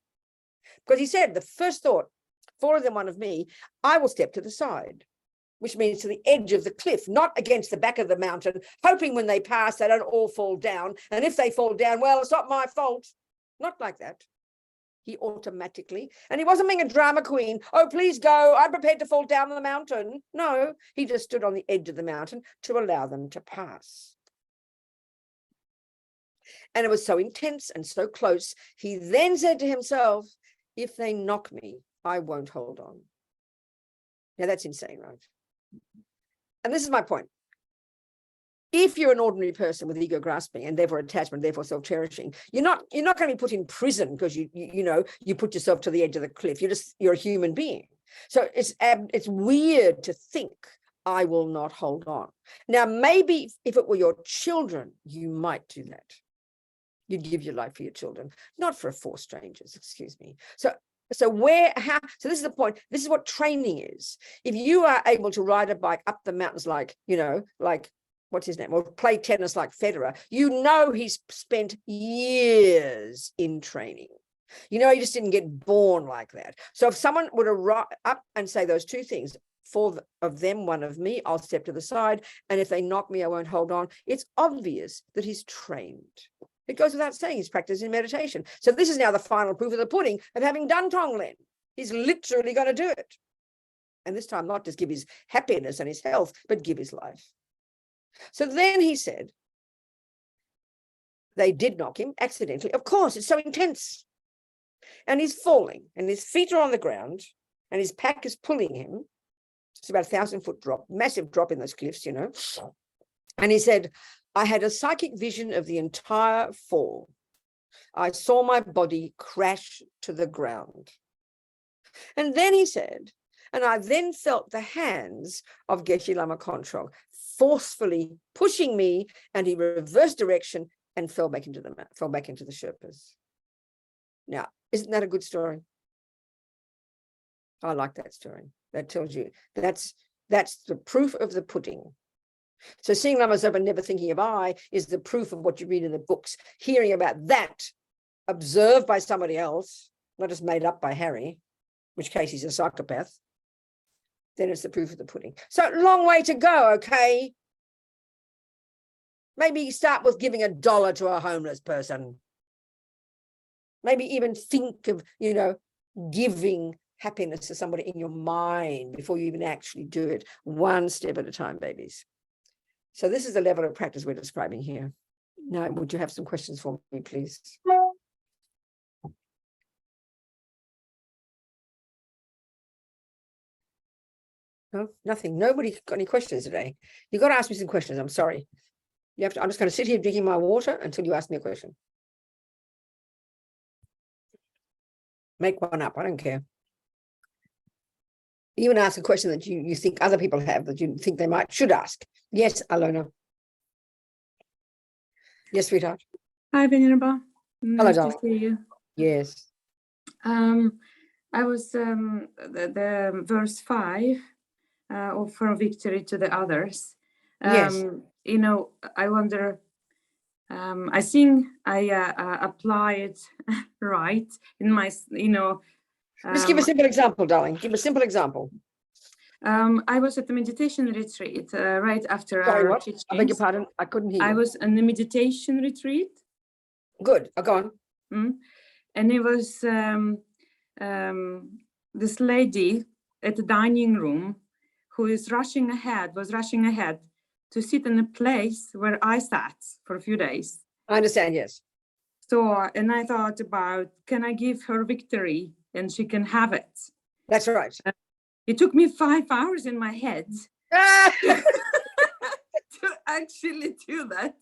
Because he said, the first thought, 4 of them, 1 of me, I will step to the side, which means to the edge of the cliff, not against the back of the mountain, hoping when they pass, they don't all fall down. And if they fall down, well, it's not my fault. Not like that. He automatically, and he wasn't being a drama queen. Oh, please go. I'm prepared to fall down the mountain. No, he just stood on the edge of the mountain to allow them to pass. And it was so intense and so close. He then said to himself, if they knock me, I won't hold on. Now that's insane, right? And this is my point. If you're an ordinary person with ego grasping and therefore attachment, therefore self-cherishing, you're not going to be put in prison because you put yourself to the edge of the cliff. You're a human being. So it's weird to think I will not hold on. Now, maybe if it were your children, you might do that. You'd give your life for your children, not for 4 strangers, excuse me. So this is the point. This is what training is. If you are able to ride a bike up the mountains, like, like what's his name, or play tennis like Federer, he's spent years in training. He just didn't get born like that. So if someone would arrive up and say those 2 things, 4 of them, 1 of me, I'll step to the side. And if they knock me, I won't hold on. It's obvious that he's trained. It goes without saying he's practicing meditation. So this is now the final proof of the pudding of having done Tonglen. He's literally going to do it. And this time, not just give his happiness and his health, but give his life. So then he said, they did knock him accidentally. Of course, it's so intense. And he's falling, and his feet are on the ground, and his pack is pulling him. It's about 1,000-foot drop, massive drop in those cliffs, And he said, I had a psychic vision of the entire fall. I saw my body crash to the ground. And then he said, and I then felt the hands of Geshe Lama Kontrog forcefully pushing me, and he reversed direction and fell back into the Sherpas. Now, isn't that a good story? I like that story. That tells you that's the proof of the pudding. So seeing Lama Zopa, never thinking of I, is the proof of what you read in the books. Hearing about that, observed by somebody else, not just made up by Harry, in which case he's a psychopath, then it's the proof of the pudding. So long way to go, okay? Maybe start with giving $1 to a homeless person. Maybe even think of, giving happiness to somebody in your mind before you even actually do it. 1 step at a time, babies. So this is the level of practice we're describing here. Now, would you have some questions for me, please? No, nothing. Nobody got any questions today. You've got to ask me some questions. I'm sorry. I'm just going to sit here drinking my water until you ask me a question. Make one up. I don't care. Even ask a question that you think other people have, that you think they should ask. Yes, Alona. Yes, sweetheart. Hi, Venerable. Hello, Nice to darling. see you. Yes. I was the verse 5, offer victory to the others. Yes. I wonder, I think I apply it right in my, Just give a simple example, darling. Give a simple example. I was at the meditation retreat right after Sorry, our what? teachings. I beg your pardon. I couldn't hear you. I was in the meditation retreat. Good. Go on. And it was this lady at the dining room who was rushing ahead to sit in a place where I sat for a few days. I understand, yes. So, and I thought about, can I give her victory and she can have it? That's right. It took me 5 hours in my head to actually do that.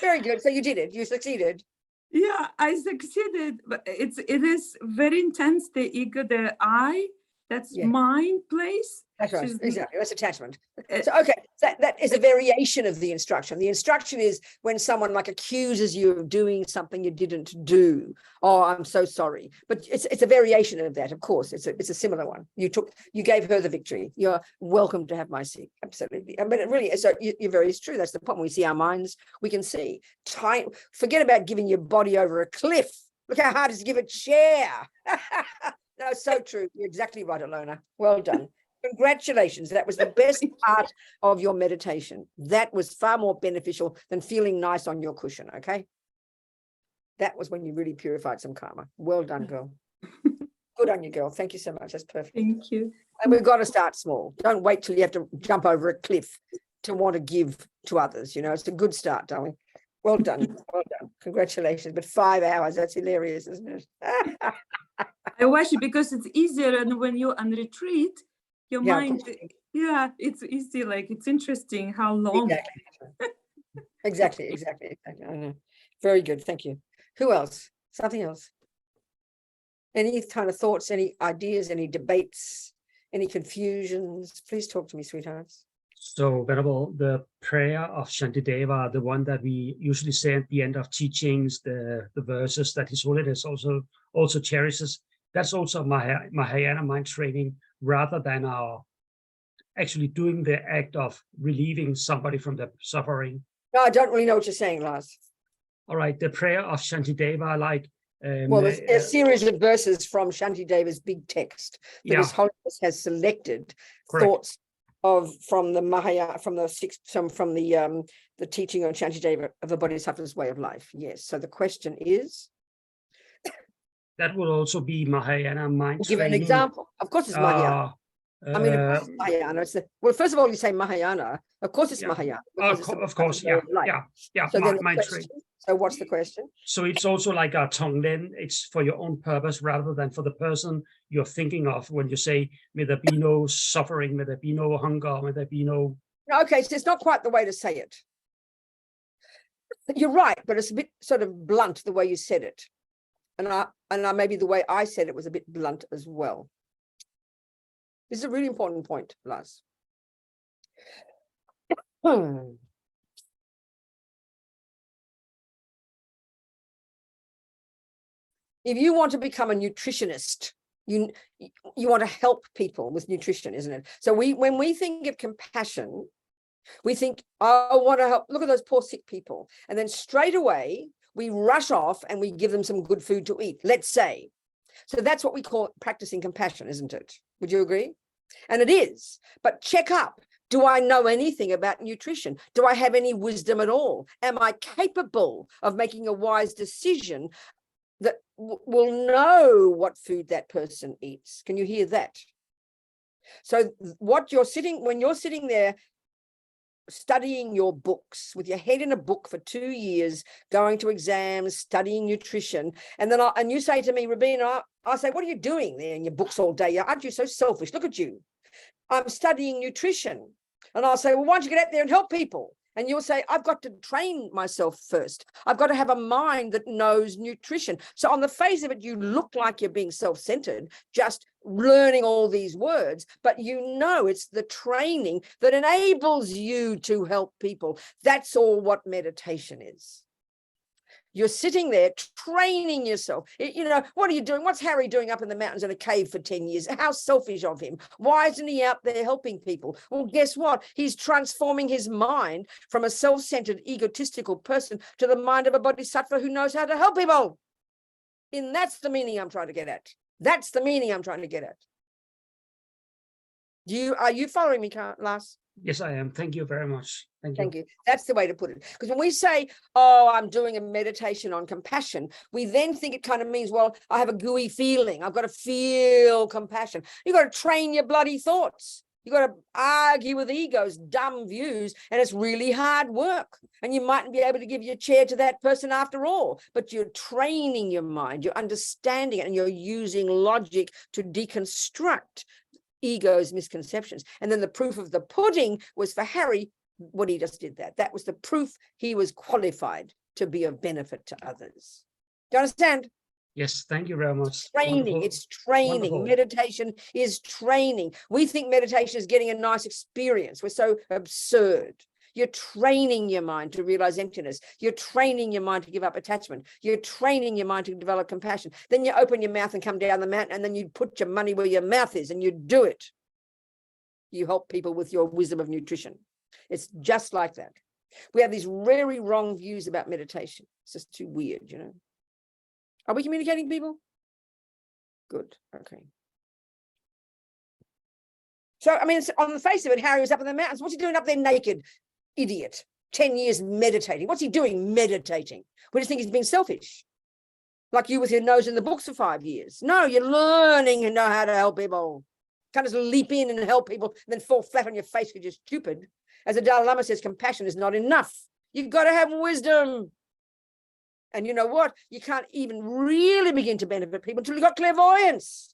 Very good. So you did it. You succeeded. Yeah, I succeeded, but it is very intense. The ego, the I, that's mind place. That's right. Exactly. That's attachment. So, okay, that is a variation of the instruction. The instruction is when someone accuses you of doing something you didn't do. Oh, I'm so sorry. But it's a variation of that, of course. It's a similar one. You gave her the victory. You're welcome to have my seat. Absolutely. But it really is. So you're very true. That's the problem. We see our minds. We can see. Forget about giving your body over a cliff. Look how hard it is to give a chair. No, so true. You're exactly right, Alona. Well done. Congratulations. That was the best part of your meditation. That was far more beneficial than feeling nice on your cushion, okay? That was when you really purified some karma. Well done, girl. Good on you, girl. Thank you so much. That's perfect. Thank you. And we've got to start small. Don't wait till you have to jump over a cliff to want to give to others. It's a good start, darling. Well done. Well done. Congratulations. But 5 hours, that's hilarious, isn't it? I wish, because it's easier, and when you're on retreat, your mind, it's easy. It's interesting how long. Exactly. I know. Very good. Thank you. Who else? Something else? Any kind of thoughts, any ideas, any debates, Any confusions? Please talk to me, sweethearts. So, Venerable, the prayer of Shantideva, the one that we usually say at the end of teachings, the verses that His Holiness also cherishes, that's also Mahayana mind training, rather than our actually doing the act of relieving somebody from the suffering. No, I don't really know what you're saying, Lars. All right, the prayer of Shantideva, like Well, there's a series of verses from Shantideva's big text that yeah, His Holiness has selected correct. thoughts from the Mahayana, from the teaching on Shantideva of the Bodhisattva's way of life. Yes. So the question is, That would also be Mahayana mind give an training. example. Of course, it's Mahayana. I mean, of course it's Mahayana. Well, first of all, you say Mahayana. Of course, it's Yeah. Mahayana. Of course, yeah, yeah. So then mind training. so what's the question? So it's also like a tonglen. It's for your own purpose rather than for the person you're thinking of when you say, may there be no suffering, may there be no hunger, may there be no... Okay, so it's not quite the way to say it. You're right, but it's a bit sort of blunt the way you said it. And I maybe the way I said it was a bit blunt as well. This is a really important point, Lars. If you want to become a nutritionist, you want to help people with nutrition, isn't it? So when we think of compassion, we think, oh, I want to help. Look at those poor sick people. And then straight away, we rush off and we give them some good food to eat, let's say. So that's what we call practicing compassion, isn't it? Would you agree? And it is. But check up. Do I know anything about nutrition? Do I have any wisdom at all? Am I capable of making a wise decision that will know what food that person eats? Can you hear that? So when you're sitting there studying your books with your head in a book for 2 years, going to exams, studying nutrition, and then you say to me, Robina, I say, what are you doing there in your books all day? Aren't you so selfish? Look at you. I'm studying nutrition. And I'll say, well, why don't you get out there and help people? And you'll say, I've got to train myself first. I've got to have a mind that knows nutrition. So on the face of it, you look like you're being self-centered, just learning all these words, but you know it's the training that enables you to help people. That's all what meditation is. You're sitting there training yourself. What are you doing? What's Harry doing up in the mountains in a cave for 10 years? How selfish of him. Why isn't he out there helping people? Well, guess what? He's transforming his mind from a self-centered, egotistical person to the mind of a bodhisattva who knows how to help people. And that's the meaning I'm trying to get at. That's the meaning I'm trying to get at. Are you following me, Lars? Yes, I am. Thank you very much. Thank you. That's the way to put it. Because when we say, oh, I'm doing a meditation on compassion, we then think it kind of means, well, I have a gooey feeling. I've got to feel compassion. You've got to train your bloody thoughts. You've got to argue with ego's dumb views, and it's really hard work. And you mightn't be able to give your chair to that person after all, but you're training your mind, you're understanding it, and you're using logic to deconstruct ego's misconceptions. And then the proof of the pudding was for Harry, what he just did that. That was the proof he was qualified to be of benefit to others. Do you understand? Yes, thank you very much. Training, Wonderful. it's training. Wonderful. Meditation is training. We think meditation is getting a nice experience. We're so absurd. You're training your mind to realize emptiness. You're training your mind to give up attachment. You're training your mind to develop compassion. Then you open your mouth and come down the mountain, and then you put your money where your mouth is and you do it. You help people with your wisdom of nutrition. It's just like that. We have these very wrong views about meditation. It's just too weird, Are we communicating, people? Good. Okay. So, I mean, on the face of it, Harry was up in the mountains. What's he doing up there naked? Idiot. 10 years meditating. What's he doing meditating? We just think he's being selfish. Like you with your nose in the books for 5 years. No, you're learning and know how to help people. Can't just leap in and help people and then fall flat on your face because you're stupid. As the Dalai Lama says, compassion is not enough. You've got to have wisdom. And you know what? You can't even really begin to benefit people until you've got clairvoyance.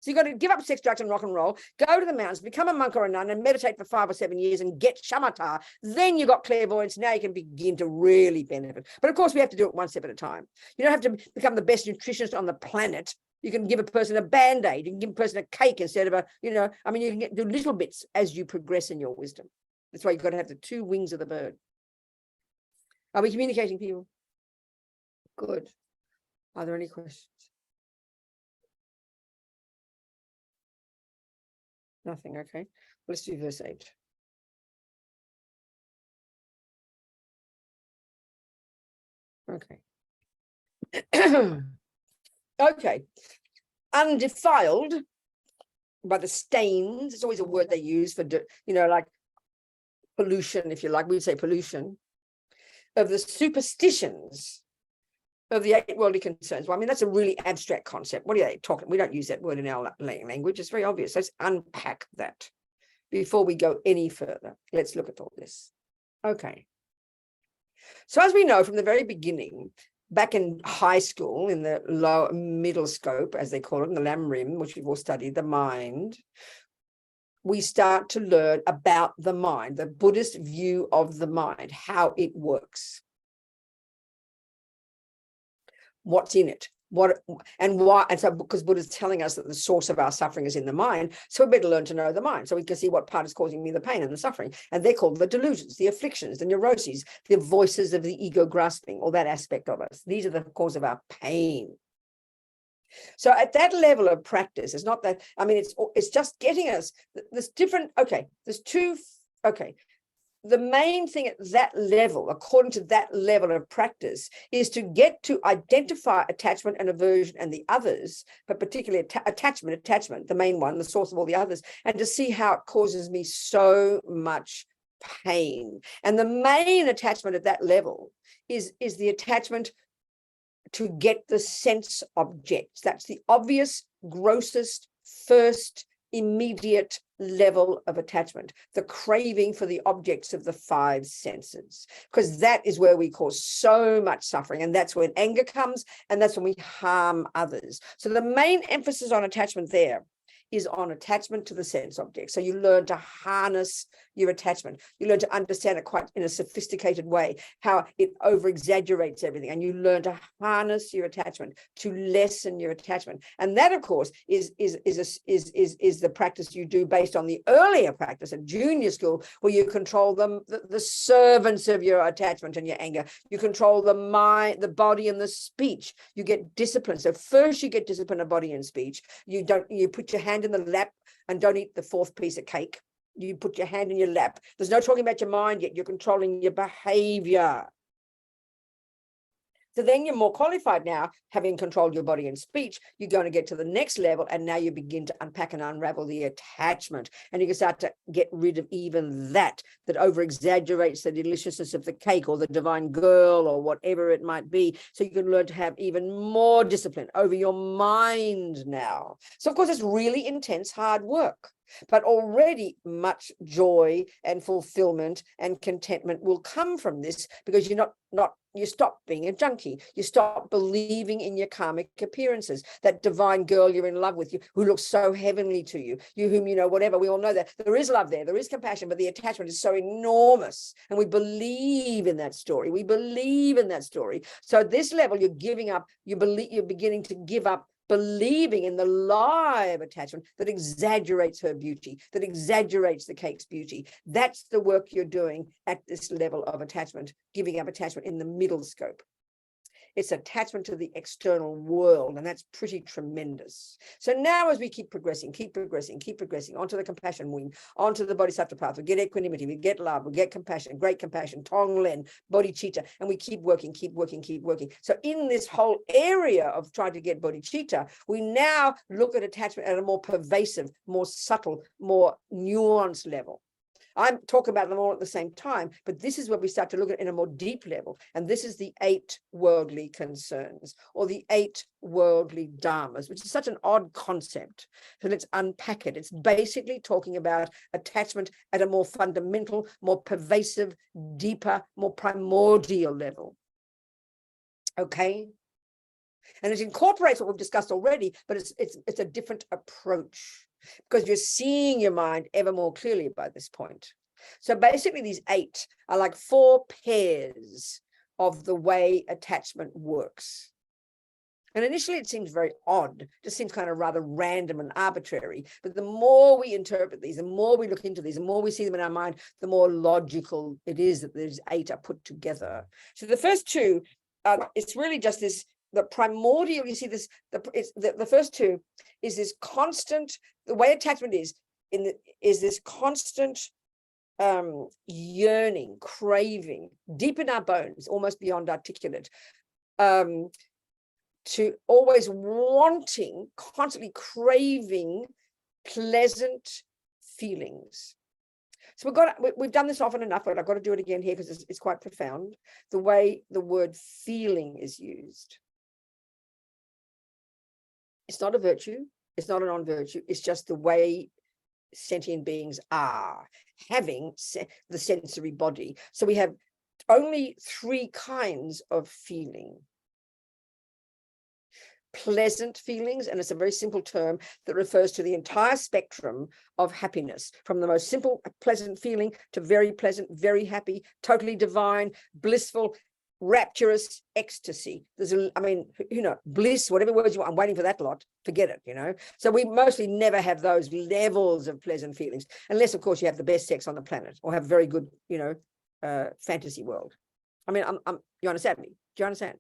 So you've got to give up sex, drugs, and rock and roll, go to the mountains, become a monk or a nun, and meditate for 5 or 7 years and get shamatha. Then you've got clairvoyance. Now you can begin to really benefit. But of course, we have to do it one step at a time. You don't have to become the best nutritionist on the planet You can give a person a band-aid, you can give a person a cake instead of a, you know, I mean, you can do little bits as you progress in your wisdom. That's why you've got to have the two wings of the bird. Are we communicating, people? Good. Are there any questions? Nothing, okay. Let's do verse 8. Okay. Okay. Undefiled by the stains, it's always a word they use for, you know, like pollution, if you like, we'd say pollution, of the superstitions of the 8 worldly concerns. Well, I mean, that's a really abstract concept. What are they talking? We don't use that word in our language. It's very obvious. Let's unpack that before we go any further. Let's look at all this. Okay. So as we know from the very beginning, back in high school, in the low middle scope, as they call it, in the Lam Rim, which we've all studied, the mind, we start to learn about the mind, the Buddhist view of the mind, how it works, what's in it, what and why. And so because Buddha's telling us that the source of our suffering is in the mind, so we better learn to know the mind so we can see what part is causing me the pain and the suffering. And they're called the delusions, the afflictions, the neuroses, the voices of the ego grasping, all that aspect of us. These are the cause of our pain. So at that level of practice, it's not that, I mean, it's just getting us, there's different, okay, there's two, okay. The main thing at that level, according to that level of practice, is to get to identify attachment and aversion and the others, but particularly attachment, the main one, the source of all the others, and to see how it causes me so much pain. And the main attachment at that level is the attachment to get the sense objects. That's the obvious, grossest, first, immediate level of attachment, the craving for the objects of the 5 senses, because that is where we cause so much suffering. And that's when anger comes, and that's when we harm others. So the main emphasis on attachment there is on attachment to the sense object. So you learn to harness your attachment. You learn to understand it quite in a sophisticated way, how it over-exaggerates everything. And you learn to harness your attachment, to lessen your attachment. And that, of course, is the practice you do based on the earlier practice at junior school, where you control the servants of your attachment and your anger. You control the mind, the body, and the speech. You get discipline. So first you get discipline of body and speech. You put your hand in the lap and don't eat the 4th piece of cake. You put your hand in your lap. There's no talking about your mind yet. You're controlling your behavior. So then you're more qualified now, having controlled your body and speech, you're going to get to the next level, and now you begin to unpack and unravel the attachment, and you can start to get rid of even that over-exaggerates the deliciousness of the cake or the divine girl or whatever it might be. So you can learn to have even more discipline over your mind now. So of course, it's really intense, hard work. But already much joy and fulfillment and contentment will come from this, because you're you stop being a junkie. You stop believing in your karmic appearances. That divine girl you're in love with, you who looks so heavenly to you, whom you know, whatever. We all know that there is love there is compassion, but the attachment is so enormous, and we believe in that story. We believe in that story. So at this level, you're giving up. You're beginning to give up believing in the lie of attachment that exaggerates her beauty, that exaggerates the cake's beauty. That's the work you're doing at this level of attachment, giving up attachment in the middle scope. It's attachment to the external world, and that's pretty tremendous. So now as we keep progressing onto the compassion wing, onto the bodhisattva path, we get equanimity, we get love, we get compassion, great compassion, tonglen, bodhicitta, and we keep working. So in this whole area of trying to get bodhicitta, we now look at attachment at a more pervasive, more subtle, more nuanced level. I'm talking about them all at the same time, but this is where we start to look at it in a more deep level. And this is the 8 worldly concerns, or the 8 worldly dharmas, which is such an odd concept. So let's unpack it. It's basically talking about attachment at a more fundamental, more pervasive, deeper, more primordial level. Okay? And it incorporates what we've discussed already, but it's a different approach, because you're seeing your mind ever more clearly by this point. So basically these 8 are like 4 pairs of the way attachment works. And initially it seems very odd, just seems kind of rather random and arbitrary. But the more we interpret these, the more we look into these, the more we see them in our mind, the more logical it is that these 8 are put together. So the first 2, it's really just this, the primordial, you see this, the first 2 is this constant, the way attachment is this constant yearning, craving, deep in our bones, almost beyond articulate, to always wanting, constantly craving pleasant feelings. So we've done this often enough, but I've got to do it again here because it's quite profound, the way the word feeling is used. It's not a virtue, it's not a non-virtue, it's just the way sentient beings are, having the sensory body. So we have only 3 kinds of feeling. Pleasant feelings, and it's a very simple term that refers to the entire spectrum of happiness, from the most simple pleasant feeling to very pleasant, very happy, totally divine, blissful, rapturous ecstasy. There's bliss, whatever words you want. I'm waiting for that lot. Forget it, So we mostly never have those levels of pleasant feelings, unless, of course, you have the best sex on the planet or have very good, fantasy world. You understand me? Do you understand?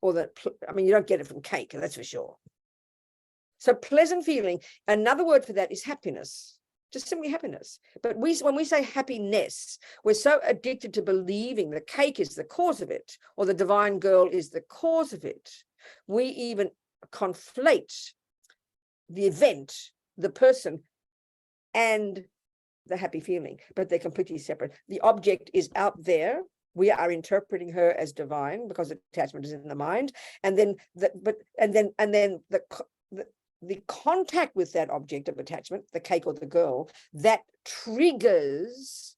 Or that, you don't get it from cake, that's for sure. So pleasant feeling, another word for that is happiness, just simply happiness. But when we say happiness, we're so addicted to believing the cake is the cause of it, or the divine girl is the cause of it. We even conflate the event, the person, and the happy feeling, but they're completely separate. The object is out there. We are interpreting her as divine because attachment is in the mind, and then the contact with that object of attachment, the cake or the girl, that triggers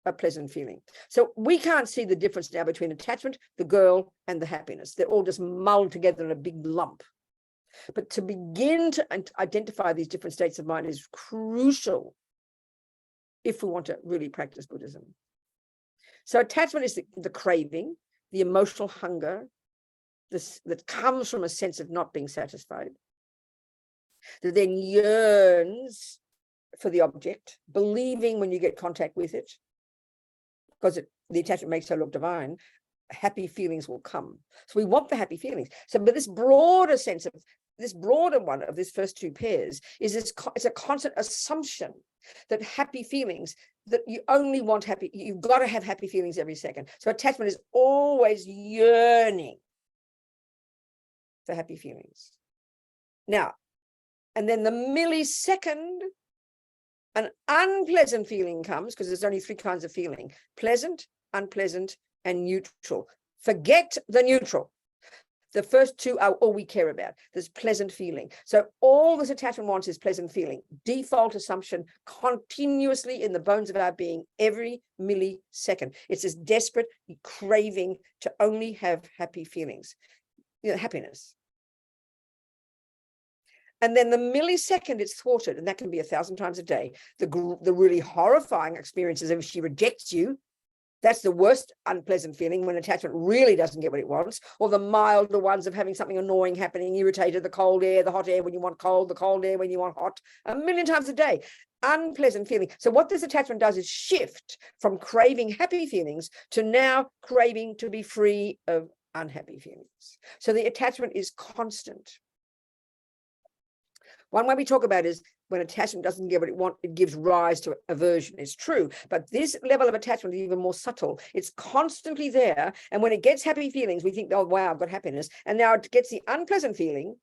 a pleasant feeling. So we can't see the difference now between attachment, the girl, and the happiness. They're all just mulled together in a big lump. But to begin to identify these different states of mind is crucial if we want to really practice Buddhism. So attachment is the craving, the emotional hunger, that comes from a sense of not being satisfied, that then yearns for the object, believing when you get contact with it, because the attachment makes her look divine, happy feelings will come. So we want the happy feelings. So, but this broader sense of, this broader one of this first 2 pairs is it's a constant assumption that happy feelings, that you only want happy, you've got to have happy feelings every second. So attachment is always yearning for happy feelings. Now, and then the millisecond an unpleasant feeling comes, because there's only 3 kinds of feeling: pleasant, unpleasant, and neutral. Forget the neutral. The first 2 are all we care about. There's pleasant feeling. So all this attachment wants is pleasant feeling. Default assumption, continuously in the bones of our being, every millisecond. It's this desperate craving to only have happy feelings, happiness. And then the millisecond it's thwarted, and that can be 1,000 times a day. The really horrifying experiences of if she rejects you, that's the worst unpleasant feeling, when attachment really doesn't get what it wants, or the milder ones of having something annoying happening, irritated, the cold air, the hot air when you want cold, the cold air when you want hot, 1,000,000 times a day. Unpleasant feeling. So what this attachment does is shift from craving happy feelings to now craving to be free of unhappy feelings. So the attachment is constant. One way we talk about is when attachment doesn't get what it wants, it gives rise to aversion. It's true, but this level of attachment is even more subtle. It's constantly there, and when it gets happy feelings, we think, oh, wow, I've got happiness, and now it gets the unpleasant feeling,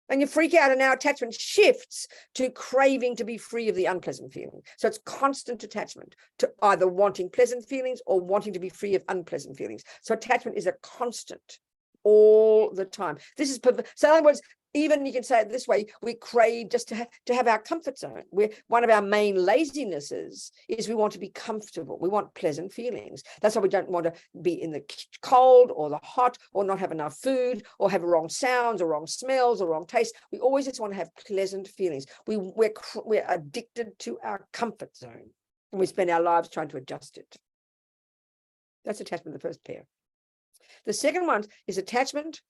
and you freak out, and now attachment shifts to craving to be free of the unpleasant feeling. So it's constant attachment to either wanting pleasant feelings or wanting to be free of unpleasant feelings. So attachment is a constant all the time. This is so in other words, even you can say it this way, we crave just to have our comfort zone. One of our main lazinesses is we want to be comfortable. We want pleasant feelings. That's why we don't want to be in the cold or the hot, or not have enough food, or have wrong sounds or wrong smells or wrong tastes. We always just want to have pleasant feelings. We're addicted to our comfort zone, and we spend our lives trying to adjust it. That's attachment, the first pair. The second one is attachment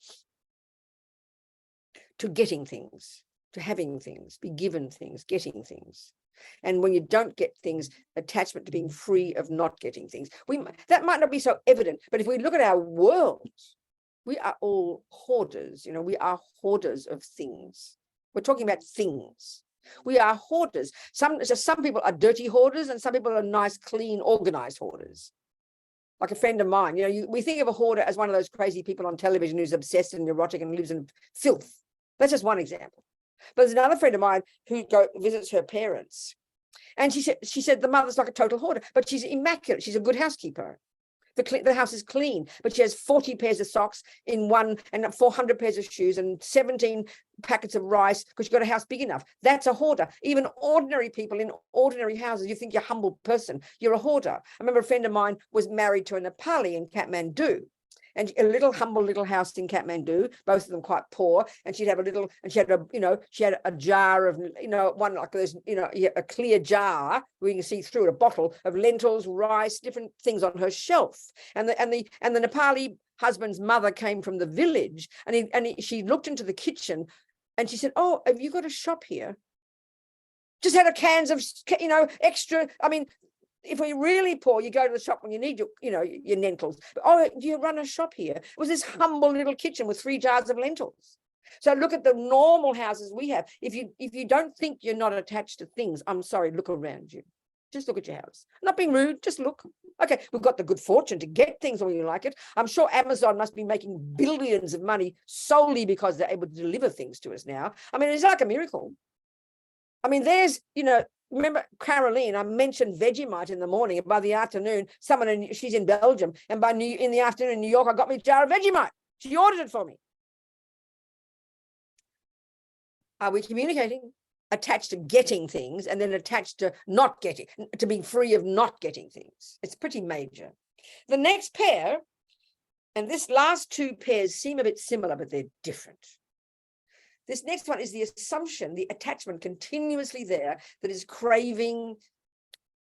to getting things, to having things, be given things, getting things. And when you don't get things, attachment to being free of not getting things. That might not be so evident, but if we look at our world, we are all hoarders. You know, we are hoarders of things. We're talking about things. We are hoarders. Some people are dirty hoarders, and some people are nice, clean, organized hoarders. Like a friend of mine, you know, we think of a hoarder as one of those crazy people on television who's obsessed and neurotic and lives in filth. That's just one example. But there's another friend of mine who visits her parents, and she said the mother's like a total hoarder, but she's immaculate. She's a good housekeeper. The house is clean, but she has 40 pairs of socks in one, and 400 pairs of shoes, and 17 packets of rice because she's got a house big enough. That's a hoarder. Even ordinary people in ordinary houses, you think you're a humble person, you're a hoarder. I remember a friend of mine was married to a Nepali in Kathmandu, and a little humble little house in Kathmandu, both of them quite poor, and she'd have a little, and she had a jar of, one like there's, a clear jar where you can see through it, a bottle of lentils, rice, different things on her shelf. And the Nepali husband's mother came from the village, and she looked into the kitchen, and she said, "Oh, have you got a shop here?" Just had a cans of, extra. I mean, if we're really poor, you go to the shop when you need your lentils. But, oh, do you run a shop here? It was this humble little kitchen with 3 jars of lentils. So look at the normal houses we have. If you don't think you're not attached to things, I'm sorry, look around you. Just look at your house. I'm not being rude, just look. Okay, we've got the good fortune to get things when you like it. I'm sure Amazon must be making billions of money solely because they're able to deliver things to us now. I mean, it's like a miracle. I mean, there's, remember Caroline, I mentioned Vegemite in the morning, and by the afternoon, she's in Belgium, and in the afternoon in New York, I got me a jar of Vegemite. She ordered it for me. Are we communicating? Attached to getting things, and then attached to not getting, to being free of not getting things. It's pretty major. The next pair, and this last 2 pairs seem a bit similar, but they're different. This next one is the assumption, the attachment continuously there that is craving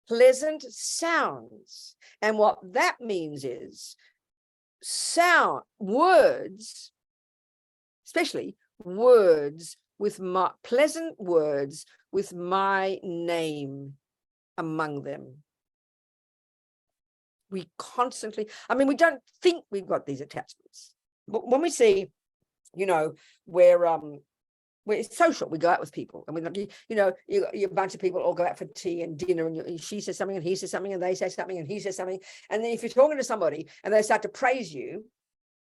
pleasant sounds. And what that means is words, especially words with pleasant words with my name among them. We constantly, we don't think we've got these attachments. But when we see, we're social, we go out with people, and a bunch of people all go out for tea and dinner, and she says something, and he says something, and they say something, and he says something. And then if you're talking to somebody and they start to praise you,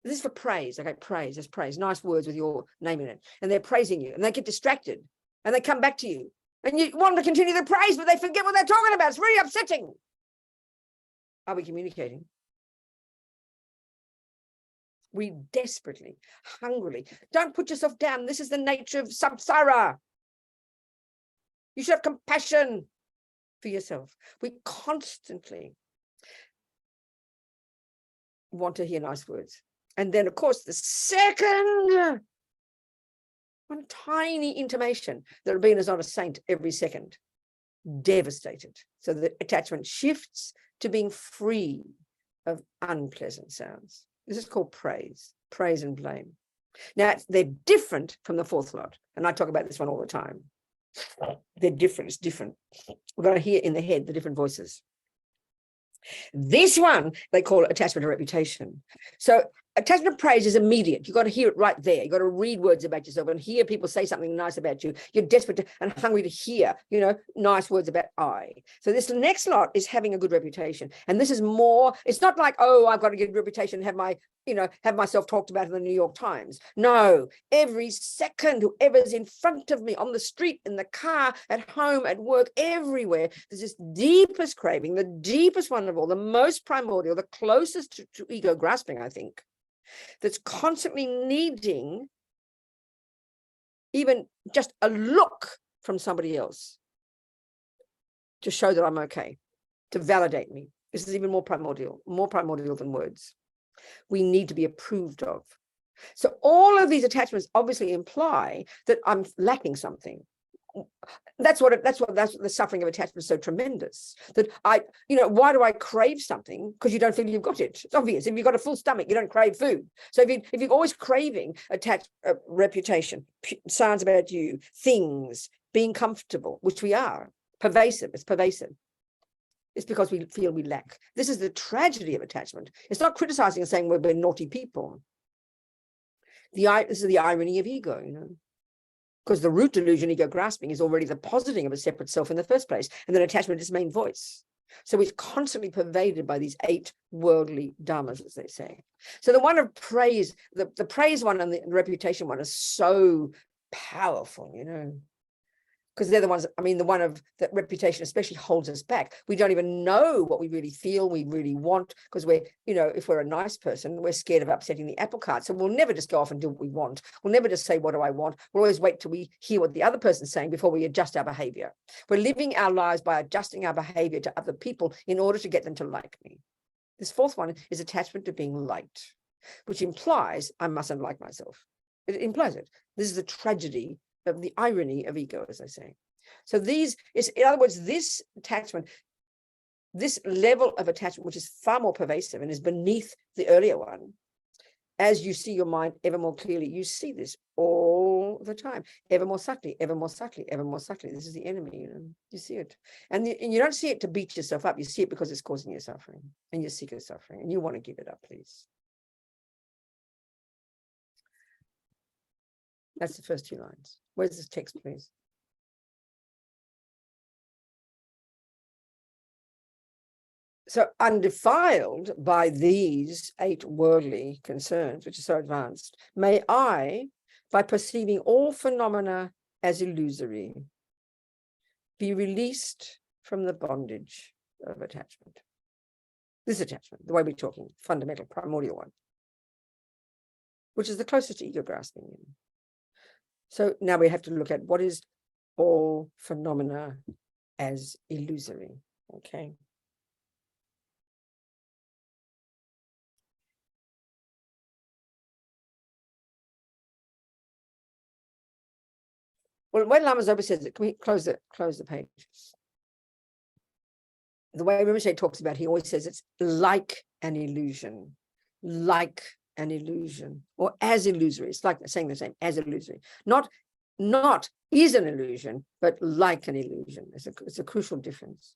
this is for praise, okay, praise, just praise, nice words with your name in it, and they're praising you, and they get distracted, and they come back to you, and you want them to continue the praise, but they forget what they're talking about. It's really upsetting. Are we communicating? We desperately, hungrily, don't put yourself down. This is the nature of samsara. You should have compassion for yourself. We constantly want to hear nice words. And then, of course, the second, one tiny intimation that Robina is not a saint every second, devastated. So the attachment shifts to being free of unpleasant sounds. This is called praise and blame. Now, they're different from the 4th lot, and I talk about this one all the time. They're different, it's different. We're going to hear in the head the different voices. This one, they call it attachment to reputation. So attachment to praise is immediate. You've got to hear it right there. You've got to read words about yourself and hear people say something nice about you. You're desperate and hungry to hear, nice words about I. So this next lot is having a good reputation. And this is more, it's not like, oh, I've got a good reputation and have myself talked about in the New York Times. No, every second, whoever's in front of me on the street, in the car, at home, at work, everywhere, there's this deepest craving, the deepest one of all, the most primordial, the closest to ego grasping, I think, that's constantly needing even just a look from somebody else to show that I'm okay, to validate me. This is even more primordial than words. We need to be approved of. So all of these attachments obviously imply that I'm lacking something. that's the suffering of attachment is so tremendous, that why do I crave something? Because you don't feel you've got it. It's obvious. If you've got a full stomach, you don't crave food. So if you're always craving attached reputation, sounds about you, things, being comfortable, which we are, pervasive, it's pervasive. It's because we feel we lack. This is the tragedy of attachment. It's not criticizing and saying we're naughty people. This is the irony of ego, because the root delusion, ego grasping, is already the positing of a separate self in the first place, and then attachment is main voice. So it's constantly pervaded by these 8 worldly dharmas, as they say. So the one of praise, the praise one and the reputation one is so powerful, because they're the ones, the one of that reputation especially holds us back. We don't even know what we really feel, we really want, because we're, if we're a nice person, we're scared of upsetting the apple cart. So we'll never just go off and do what we want. We'll never just say, what do I want? We'll always wait till we hear what the other person's saying before we adjust our behavior. We're living our lives by adjusting our behavior to other people in order to get them to like me. This 4th one is attachment to being liked, which implies I mustn't like myself. It implies it. This is the tragedy of the irony of ego, as I say. So in other words, this attachment, this level of attachment, which is far more pervasive and is beneath the earlier one, as you see your mind ever more clearly, you see this all the time, ever more subtly, ever more subtly, ever more subtly. This is the enemy, you see it. And you don't see it to beat yourself up. You see it because it's causing you suffering, and you seek your suffering, and you want to give it up, please. That's the first 2 lines. Where's this text, please? So undefiled by these 8 worldly concerns, which are so advanced, may I, by perceiving all phenomena as illusory, be released from the bondage of attachment. This attachment, the way we're talking, fundamental, primordial one, which is the closest to ego grasping. So now we have to look at what is all phenomena as illusory, okay? Well, when Lama Zopa says it, can we close the pages? The way Rinpoche talks about it, he always says it's like an illusion, or as illusory. It's like saying the same, as illusory. Not is an illusion, but like an illusion. It's a crucial difference.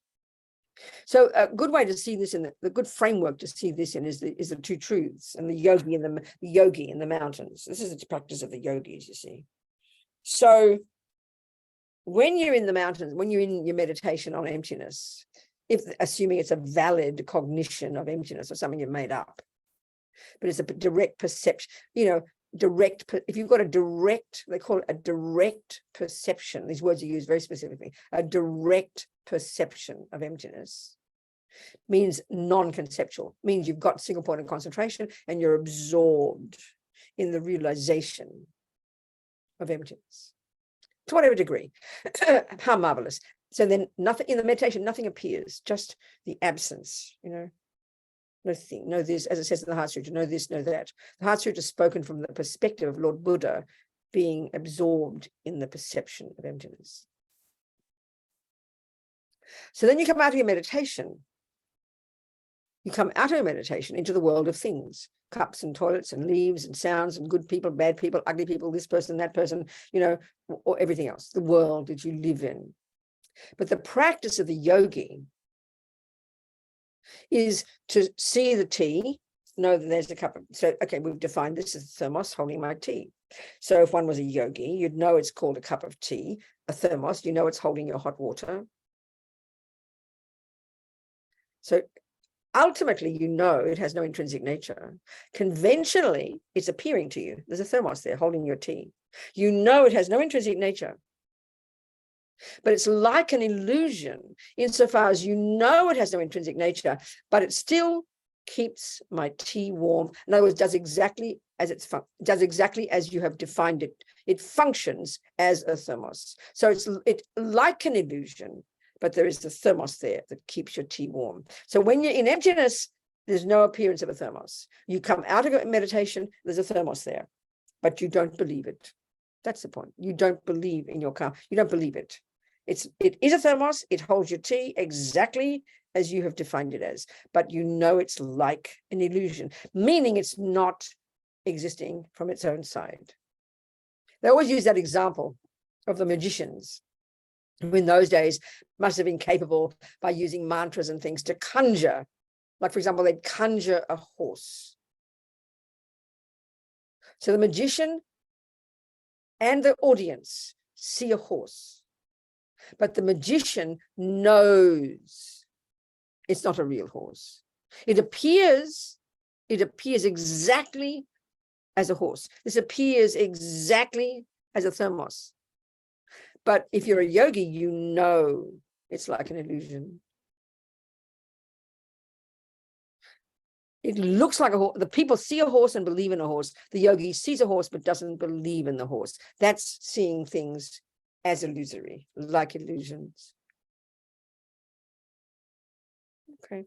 So a good way to see this in the good framework to see this in is the 2 truths and the yogi in the mountains. This is the practice of the yogis, you see. So when you're in the mountains, when you're in your meditation on emptiness, assuming it's a valid cognition of emptiness or something you've made up, but it's a direct perception, if you've got a direct, they call it a direct perception. These words are used very specifically. A direct perception of emptiness means non-conceptual, means you've got single point of concentration and you're absorbed in the realization of emptiness. To whatever degree. How marvelous. So then nothing in the meditation, nothing appears, just the absence, no thing, no this, as it says in the Heart Sutra, no this, no that. The Heart Sutra is spoken from the perspective of Lord Buddha being absorbed in the perception of emptiness. So then you come out of your meditation. You come out of your meditation into the world of things, cups and toilets and leaves and sounds and good people, bad people, ugly people, this person, that person, or everything else, the world that you live in. But the practice of the yogi is to see the tea, know that there's a cup of, so, okay, we've defined this as a thermos holding my tea. So if one was a yogi, you'd know it's called a cup of tea, a thermos, you know it's holding your hot water. So ultimately, you know it has no intrinsic nature. Conventionally, it's appearing to you. There's a thermos there holding your tea. You know it has no intrinsic nature. But it's like an illusion insofar as you know it has no intrinsic nature, but it still keeps my tea warm. In other words, does exactly as you have defined it. It functions as a thermos. So it's like an illusion, but there is the thermos there that keeps your tea warm. So when you're in emptiness, there's no appearance of a thermos. You come out of meditation, there's a thermos there, but you don't believe it. That's the point. You don't believe in your karma. You don't believe it. It is a thermos. It holds your tea exactly as you have defined it as, but you know it's like an illusion, meaning it's not existing from its own side. They always use that example of the magicians, who in those days must have been capable by using mantras and things to conjure. Like, for example, they'd conjure a horse. So the magician and the audience see a horse, but the magician knows it's not a real horse. It appears exactly as a horse. This appears exactly as a thermos. But if you're a yogi, you know it's like an illusion. It looks like a horse. The people see a horse and believe in a horse. The yogi sees a horse but doesn't believe in the horse. That's seeing things as illusory, like illusions. Okay.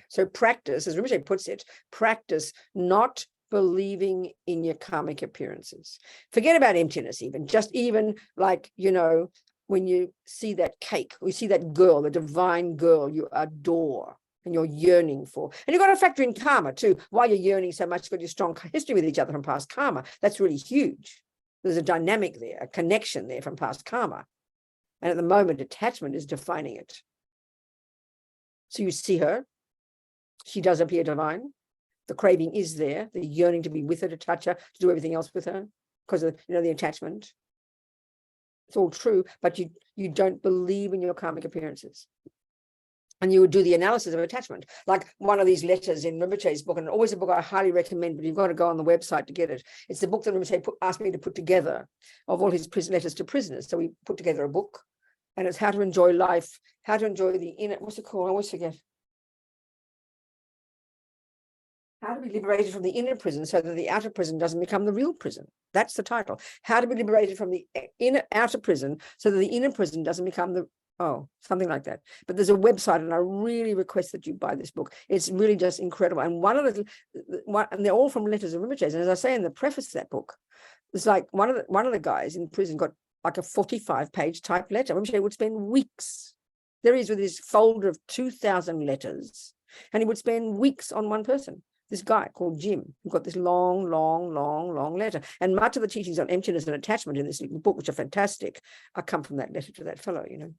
So practice, as Rinpoche puts it, practice not believing in your karmic appearances. Forget about emptiness even, just even like, you know, when you see that cake, we see that girl, the divine girl you adore and you're yearning for. And you've got to factor in karma too. Why you're yearning so much, got your strong history with each other from past karma. That's really huge. There's a dynamic there, a connection there from past karma. And at the moment, attachment is defining it. So you see her, she does appear divine. The craving is there, the yearning to be with her, to touch her, to do everything else with her, because of, you know, the attachment. It's all true, but you don't believe in your karmic appearances. And you would do the analysis of attachment, like one of these letters in Rinpoche's book, and always a book I highly recommend, but you've got to go on the website to get it. It's the book that Rinpoche asked me to put together of all his letters to prisoners. So we put together a book, and it's how to enjoy life, how to enjoy the inner, what's it called? I always forget. How to be liberated from the inner prison so that the outer prison doesn't become the real prison. That's the title. How to be liberated from the outer prison so that the inner prison doesn't become the, something like that. But there's a website, and I really request that you buy this book. It's really just incredible. And and they're all from letters of Rinpoche's. And as I say in the preface to that book, it's like one of the guys in prison got like a 45-page type letter. Rinpoche would spend weeks. There he is with his folder of 2,000 letters, and he would spend weeks on one person. This guy called Jim, who got this long letter. And much of the teachings on emptiness and attachment in this book, which are fantastic, come from that letter to that fellow, you know.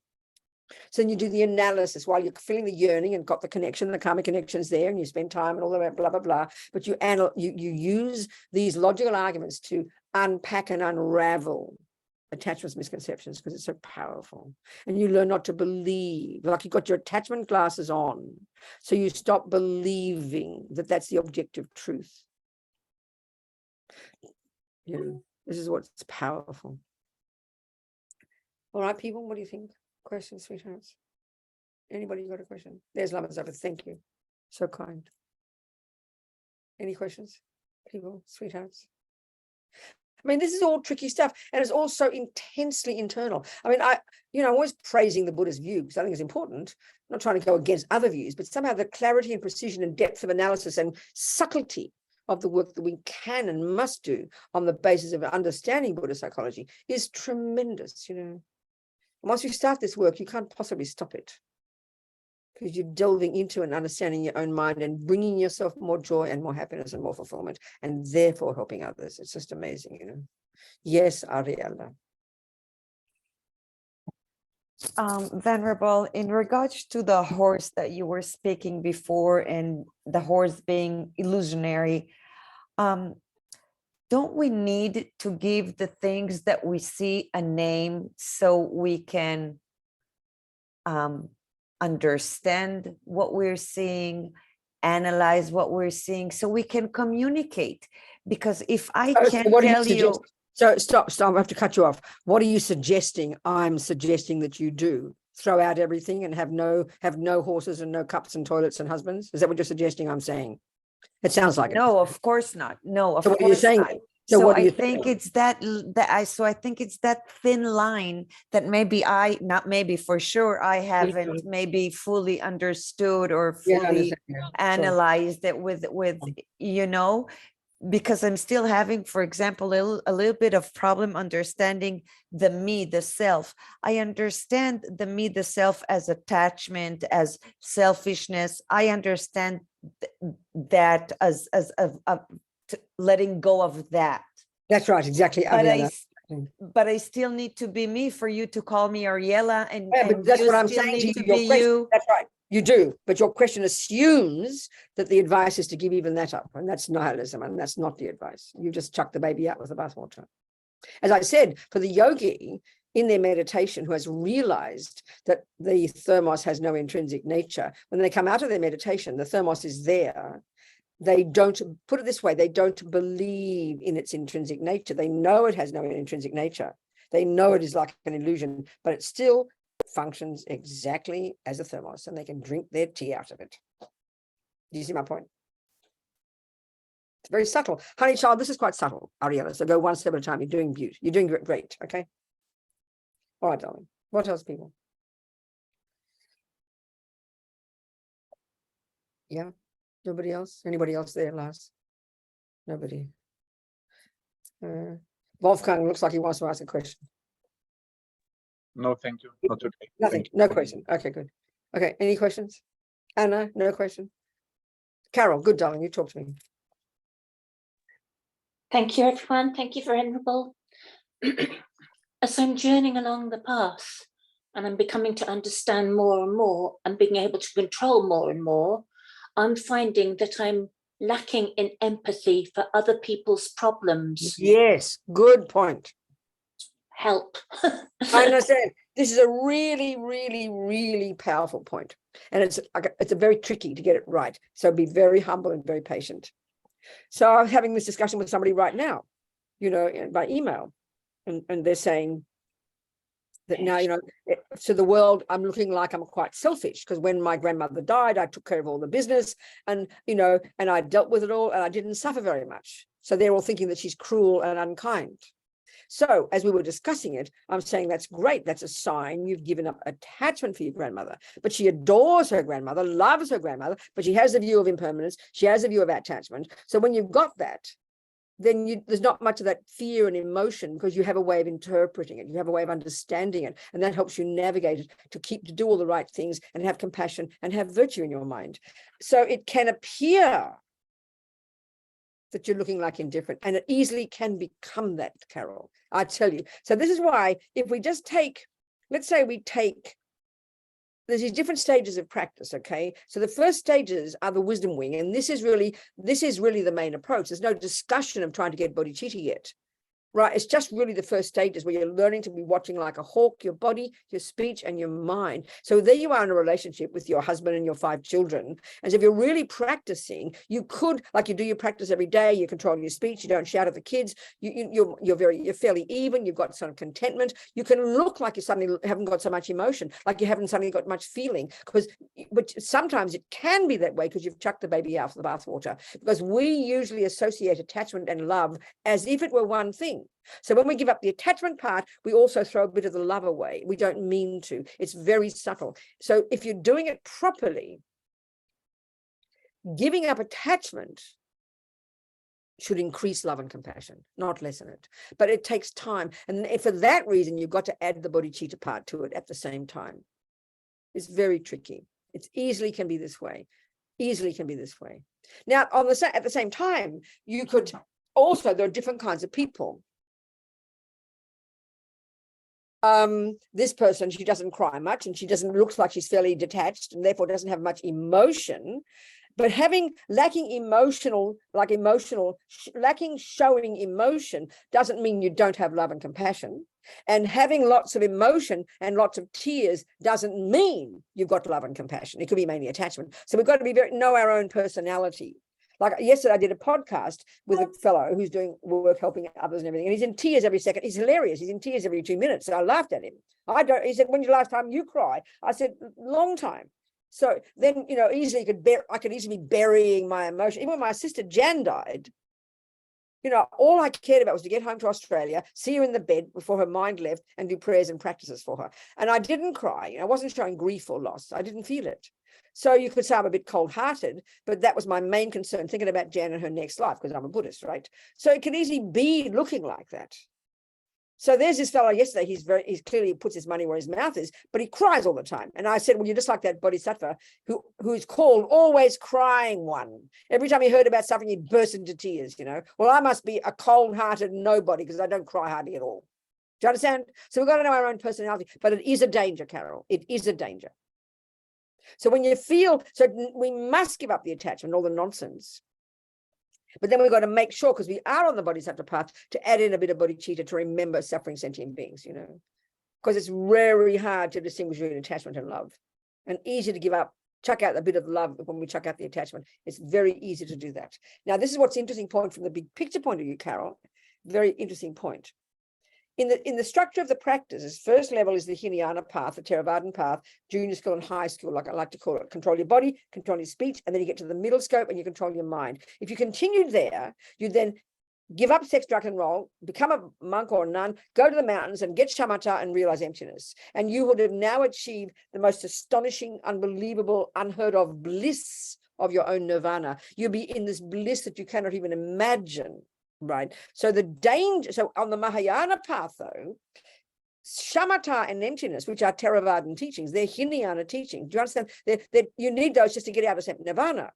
So then you do the analysis while you're feeling the yearning and got the connection, the karmic connections there, and you spend time and all that, blah, blah, blah. But you use these logical arguments to unpack and unravel attachments, misconceptions, because it's so powerful. And you learn not to believe, like you've got your attachment glasses on. So you stop believing that that's the objective truth. You know, this is what's powerful. All right, people, what do you think? Questions, sweethearts? Anybody got a question? There's Lama Zapa. Thank you. So kind. Any questions, people, sweethearts? I mean, this is all tricky stuff, and it's all so intensely internal. I mean, I'm always praising the Buddha's view because I think it's important. I'm not trying to go against other views, but somehow the clarity and precision and depth of analysis and subtlety of the work that we can and must do on the basis of understanding Buddhist psychology is tremendous, you know. And once you start this work, you can't possibly stop it, because you're delving into and understanding your own mind and bringing yourself more joy and more happiness and more fulfillment, and therefore helping others. It's just amazing, you know. Yes, Ariella. Venerable, in regards to the horse that you were speaking before and the horse being illusionary, don't we need to give the things that we see a name so we can understand what we're seeing, analyze what we're seeing, so we can communicate? Because if I can't tell you... So stop, I have to cut you off. What are you suggesting? I'm suggesting that you do. Throw out everything and have no horses and no cups and toilets and husbands? Is that what you're suggesting? I'm saying. It sounds like it. No, of course not. No, of course not. So what are you saying? So I think it's I think it's that thin line that maybe for sure I haven't maybe fully understood or fully analyzed it with, you know, because I'm still having, for example, a little bit of problem understanding the me, the self. I understand the me, the self as attachment, as selfishness. I understand that as letting go of that. That's right, exactly. But I still need to be me for you to call me Ariella, and, Yeah, but and that's you what I'm still saying need to to you. be you. That's right. You do, but your question assumes that the advice is to give even that up, and that's nihilism, and that's not the advice. You just chuck the baby out with the bathwater. As I said, for the yogi in their meditation who has realized that the thermos has no intrinsic nature, when they come out of their meditation, the thermos is there. They don't, put it this way, they don't believe in its intrinsic nature. They know it has no intrinsic nature. They know it is like an illusion, but it still functions exactly as a thermos, and they can drink their tea out of it. Do you see my point? It's very subtle. Honey child, this is quite subtle, Ariella. So go one step at a time. You're doing beauty. You're doing great. Okay. All right, darling. What else, people? Yeah. Nobody else? Anybody else there, Lars? Nobody. Wolfgang looks like he wants to ask a question. No, thank you. Not okay. Nothing. No question. Okay, good. Okay. Any questions? Anna, no question. Carol, good darling. You talk to me. Thank you, everyone. Thank you, Venerable. As I'm journeying along the path and I'm becoming to understand more and more and being able to control more and more, I'm finding that I'm lacking in empathy for other people's problems. Yes, good point. Help. I understand. This is a really, really, really powerful point. And it's a very tricky to get it right. So be very humble and very patient. So I'm having this discussion with somebody right now, by email. And they're saying that now, to the world, I'm looking like I'm quite selfish because when my grandmother died, I took care of all the business and I dealt with it all and I didn't suffer very much. So they're all thinking that she's cruel and unkind. So as we were discussing it, I'm saying that's great. That's a sign you've given up attachment for your grandmother. But she adores her grandmother, loves her grandmother, but she has a view of impermanence. She has a view of attachment. So when you've got that, then there's not much of that fear and emotion because you have a way of interpreting it. You have a way of understanding it. And that helps you navigate it to do all the right things and have compassion and have virtue in your mind. So it can appear that you're looking like indifferent, and it easily can become that, Carol, I tell you. So this is why if we just take, let's say there's these different stages of practice, okay? So the first stages are the wisdom wing, and this is really the main approach. There's no discussion of trying to get bodhicitta yet. Right, it's just really the first stages where you're learning to be watching like a hawk, your body, your speech, and your mind. So there you are in a relationship with your husband and your 5 children. And so if you're really practicing, you could, like you do your practice every day, you control your speech, you don't shout at the kids, you're fairly even, you've got some contentment. You can look like you suddenly haven't got so much emotion, like you haven't suddenly got much feeling, but sometimes it can be that way because you've chucked the baby out of the bathwater. Because we usually associate attachment and love as if it were one thing. So when we give up the attachment part, we also throw a bit of the love away. We don't mean to. It's very subtle. So if you're doing it properly, giving up attachment should increase love and compassion, not lessen it. But it takes time. And for that reason, you've got to add the bodhicitta part to it at the same time. It's very tricky. It easily can be this way. Easily can be this way. Now, at the same time, you could also, there are different kinds of people. This person, she doesn't cry much and she looks like she's fairly detached and therefore doesn't have much emotion, but lacking showing emotion doesn't mean you don't have love and compassion. And having lots of emotion and lots of tears doesn't mean you've got love and compassion. It could be mainly attachment. So we've got to know our own personality. Like yesterday, I did a podcast with a fellow who's doing work helping others and everything, and he's in tears every second. He's hilarious. He's in tears every 2 minutes. So I laughed at him. He said, "When's the last time you cry?" I said, "Long time." So then, I could easily be burying my emotion. Even when my sister Jan died, You know, all I cared about was to get home to Australia, see her in the bed before her mind left, and do prayers and practices for her. And I didn't cry. I wasn't showing grief or loss. I didn't feel it. So you could say I'm a bit cold-hearted, but that was my main concern, thinking about Jan and her next life, because I'm a Buddhist, right? So it can easily be looking like that. So there's this fellow yesterday, he's clearly puts his money where his mouth is, but he cries all the time. And I said, well, you're just like that bodhisattva who's called always crying one. Every time he heard about suffering, he'd burst into tears, you know. Well, I must be a cold-hearted nobody because I don't cry hardly at all. Do you understand? So we've got to know our own personality, but it is a danger, Carol. It is a danger. So when you feel, so we must give up the attachment, all the nonsense. But then we've got to make sure, because we are on the bodhisattva path, to add in a bit of bodhicitta to remember suffering sentient beings, you know, because it's very hard to distinguish between attachment and love, and easy to give up, chuck out a bit of love when we chuck out the attachment. It's very easy to do that. Now, this is what's interesting point from the big picture point of view, Carol. Very interesting point. In the structure of the practices, first level is the Hinayana path, the Theravadan path, junior school and high school, like I like to call it. Control your body, control your speech, and then you get to the middle scope and you control your mind. If you continue there, you then give up sex, drug, and roll, become a monk or a nun, go to the mountains and get shamatha and realize emptiness. And you would have now achieved the most astonishing, unbelievable, unheard of bliss of your own nirvana. You'll be in this bliss that you cannot even imagine. Right. So the danger, so on the Mahayana path, though, shamatha and emptiness, which are Theravadan teachings, they're Hinayana teachings. Do you understand? You need those just to get out of nirvana.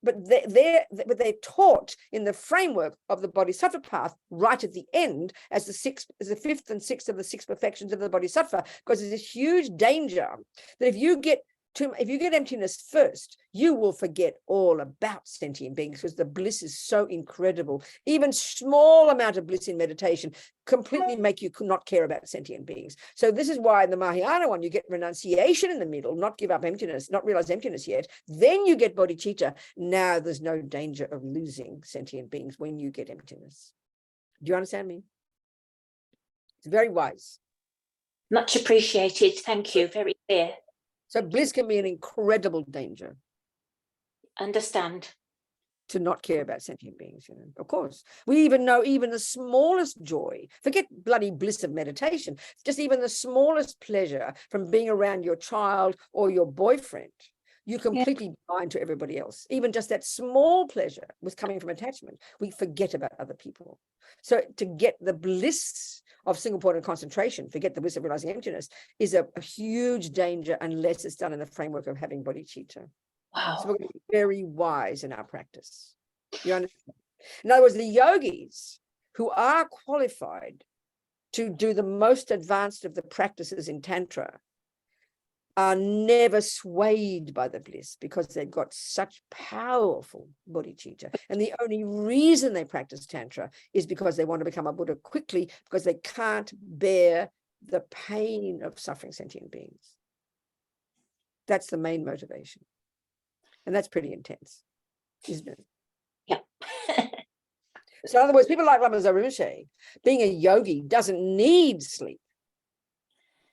But they're taught in the framework of the bodhisattva path right at the end as the fifth and sixth of the six perfections of the bodhisattva, because there's this huge danger that if you get emptiness first, you will forget all about sentient beings, because the bliss is so incredible. Even small amount of bliss in meditation completely make you not care about sentient beings. So this is why in the Mahayana one, you get renunciation in the middle, not give up emptiness, not realize emptiness yet. Then you get bodhicitta. Now there's no danger of losing sentient beings when you get emptiness. Do you understand me? It's very wise. Much appreciated. Thank you. Very clear. So bliss can be an incredible danger. Understand. To not care about sentient beings, you know. Of course. We even know even the smallest joy, forget bloody bliss of meditation, just even the smallest pleasure from being around your child or your boyfriend, you completely blind to everybody else. Even just that small pleasure was coming from attachment. We forget about other people. So to get the bliss of single point of concentration, forget the bliss of realizing emptiness, is a huge danger unless it's done in the framework of having bodhicitta. Wow. So we're going to be very wise in our practice. You understand? In other words, the yogis who are qualified to do the most advanced of the practices in Tantra are never swayed by the bliss, because they've got such powerful bodhicitta. And the only reason they practice Tantra is because they want to become a Buddha quickly, because they can't bear the pain of suffering sentient beings. That's the main motivation. And that's pretty intense, isn't it? Yeah. So in other words, people like Lama Rinpoche, being a yogi, doesn't need sleep.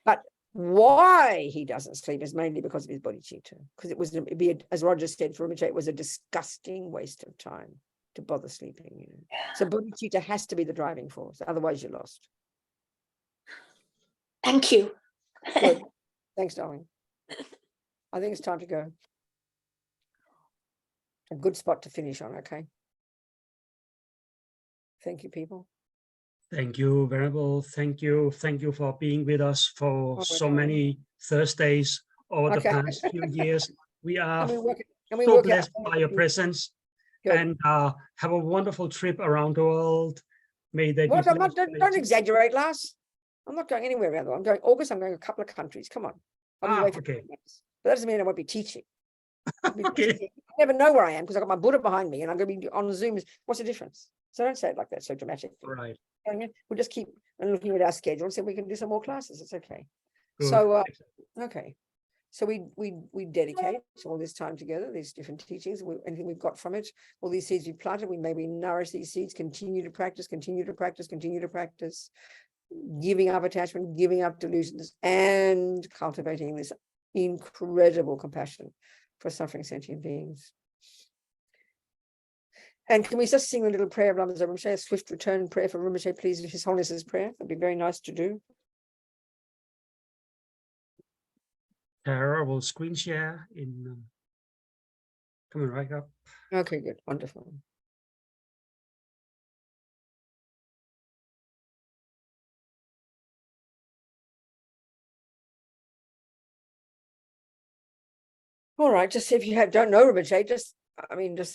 But why he doesn't sleep is mainly because of his bodhicitta. Because it'd be, as Roger said, for Rinpoche, it was a disgusting waste of time to bother sleeping. You know? So bodhicitta has to be the driving force. Otherwise, you're lost. Thank you. Good. Thanks, darling. I think it's time to go. A good spot to finish on, okay? Thank you, people. Thank you, Venerable. Thank you. Thank you for being with us for so many Thursdays over the past few years. We are so blessed by your presence. Good. And have a wonderful trip around the world. May they be don't exaggerate, Lars. I'm not going anywhere around the world. I'm going August. I'm going to a couple of countries. Come on. I'll be away for 2 months. But that doesn't mean I won't be teaching. Okay. I never know where I am because I've got my Buddha behind me and I'm going to be on Zoom. What's the difference? So don't say it like that, so dramatic. Right. We'll just keep looking at our schedule and see if we can do some more classes. It's okay. Good. So, okay. So we dedicate all this time together, these different teachings, anything we've got from it, all these seeds we planted, we maybe nourish these seeds, continue to practice, giving up attachment, giving up delusions, and cultivating this incredible compassion for suffering sentient beings. And can we just sing a little prayer of Lamaze Rinpoche, a swift return prayer for Rinpoche, please, His Holiness's prayer? That'd be very nice to do. Tara will screen share in coming right up. Okay, good, wonderful. All right, just if you don't know Rinpoche, just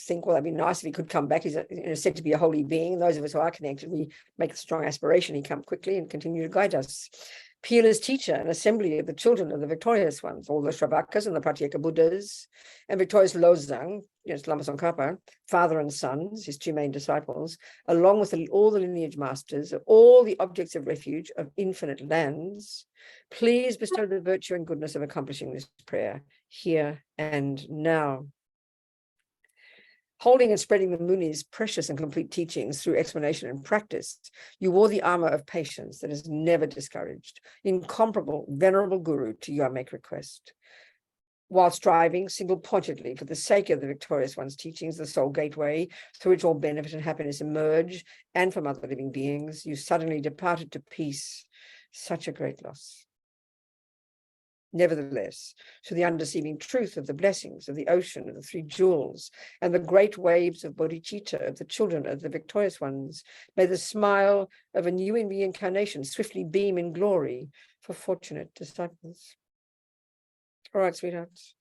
think, well, that'd be nice if he could come back. He's said to be a holy being. And those of us who are connected, we make a strong aspiration he come quickly and continue to guide us. Peerless teacher, an assembly of the children of the victorious ones, all the Shravakas and the Pratyeka Buddhas, and victorious Lojong, Lama Tsongkhapa, father and sons, his two main disciples, along with all the lineage masters, all the objects of refuge of infinite lands, please bestow the virtue and goodness of accomplishing this prayer here and now. Holding and spreading the Muni's precious and complete teachings through explanation and practice, you wore the armor of patience that is never discouraged. Incomparable, venerable Guru, to you I make request. While striving single-pointedly for the sake of the victorious one's teachings, the sole gateway through which all benefit and happiness emerge, and from other living beings, you suddenly departed to peace. Such a great loss. Nevertheless, to the undeceiving truth of the blessings of the ocean of the three jewels and the great waves of bodhicitta of the children of the victorious ones, may the smile of a new reincarnation swiftly beam in glory for fortunate disciples. All right, sweethearts,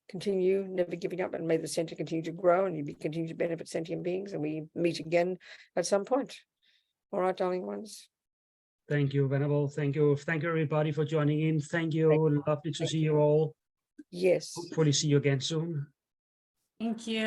continue, never giving up, and may the center continue to grow and you continue to benefit sentient beings, and we meet again at some point. All right, darling ones. Thank you, Venerable. Thank you. Thank you, everybody, for joining in. Thank you. Lovely to see you all. Yes. Hopefully see you again soon. Thank you.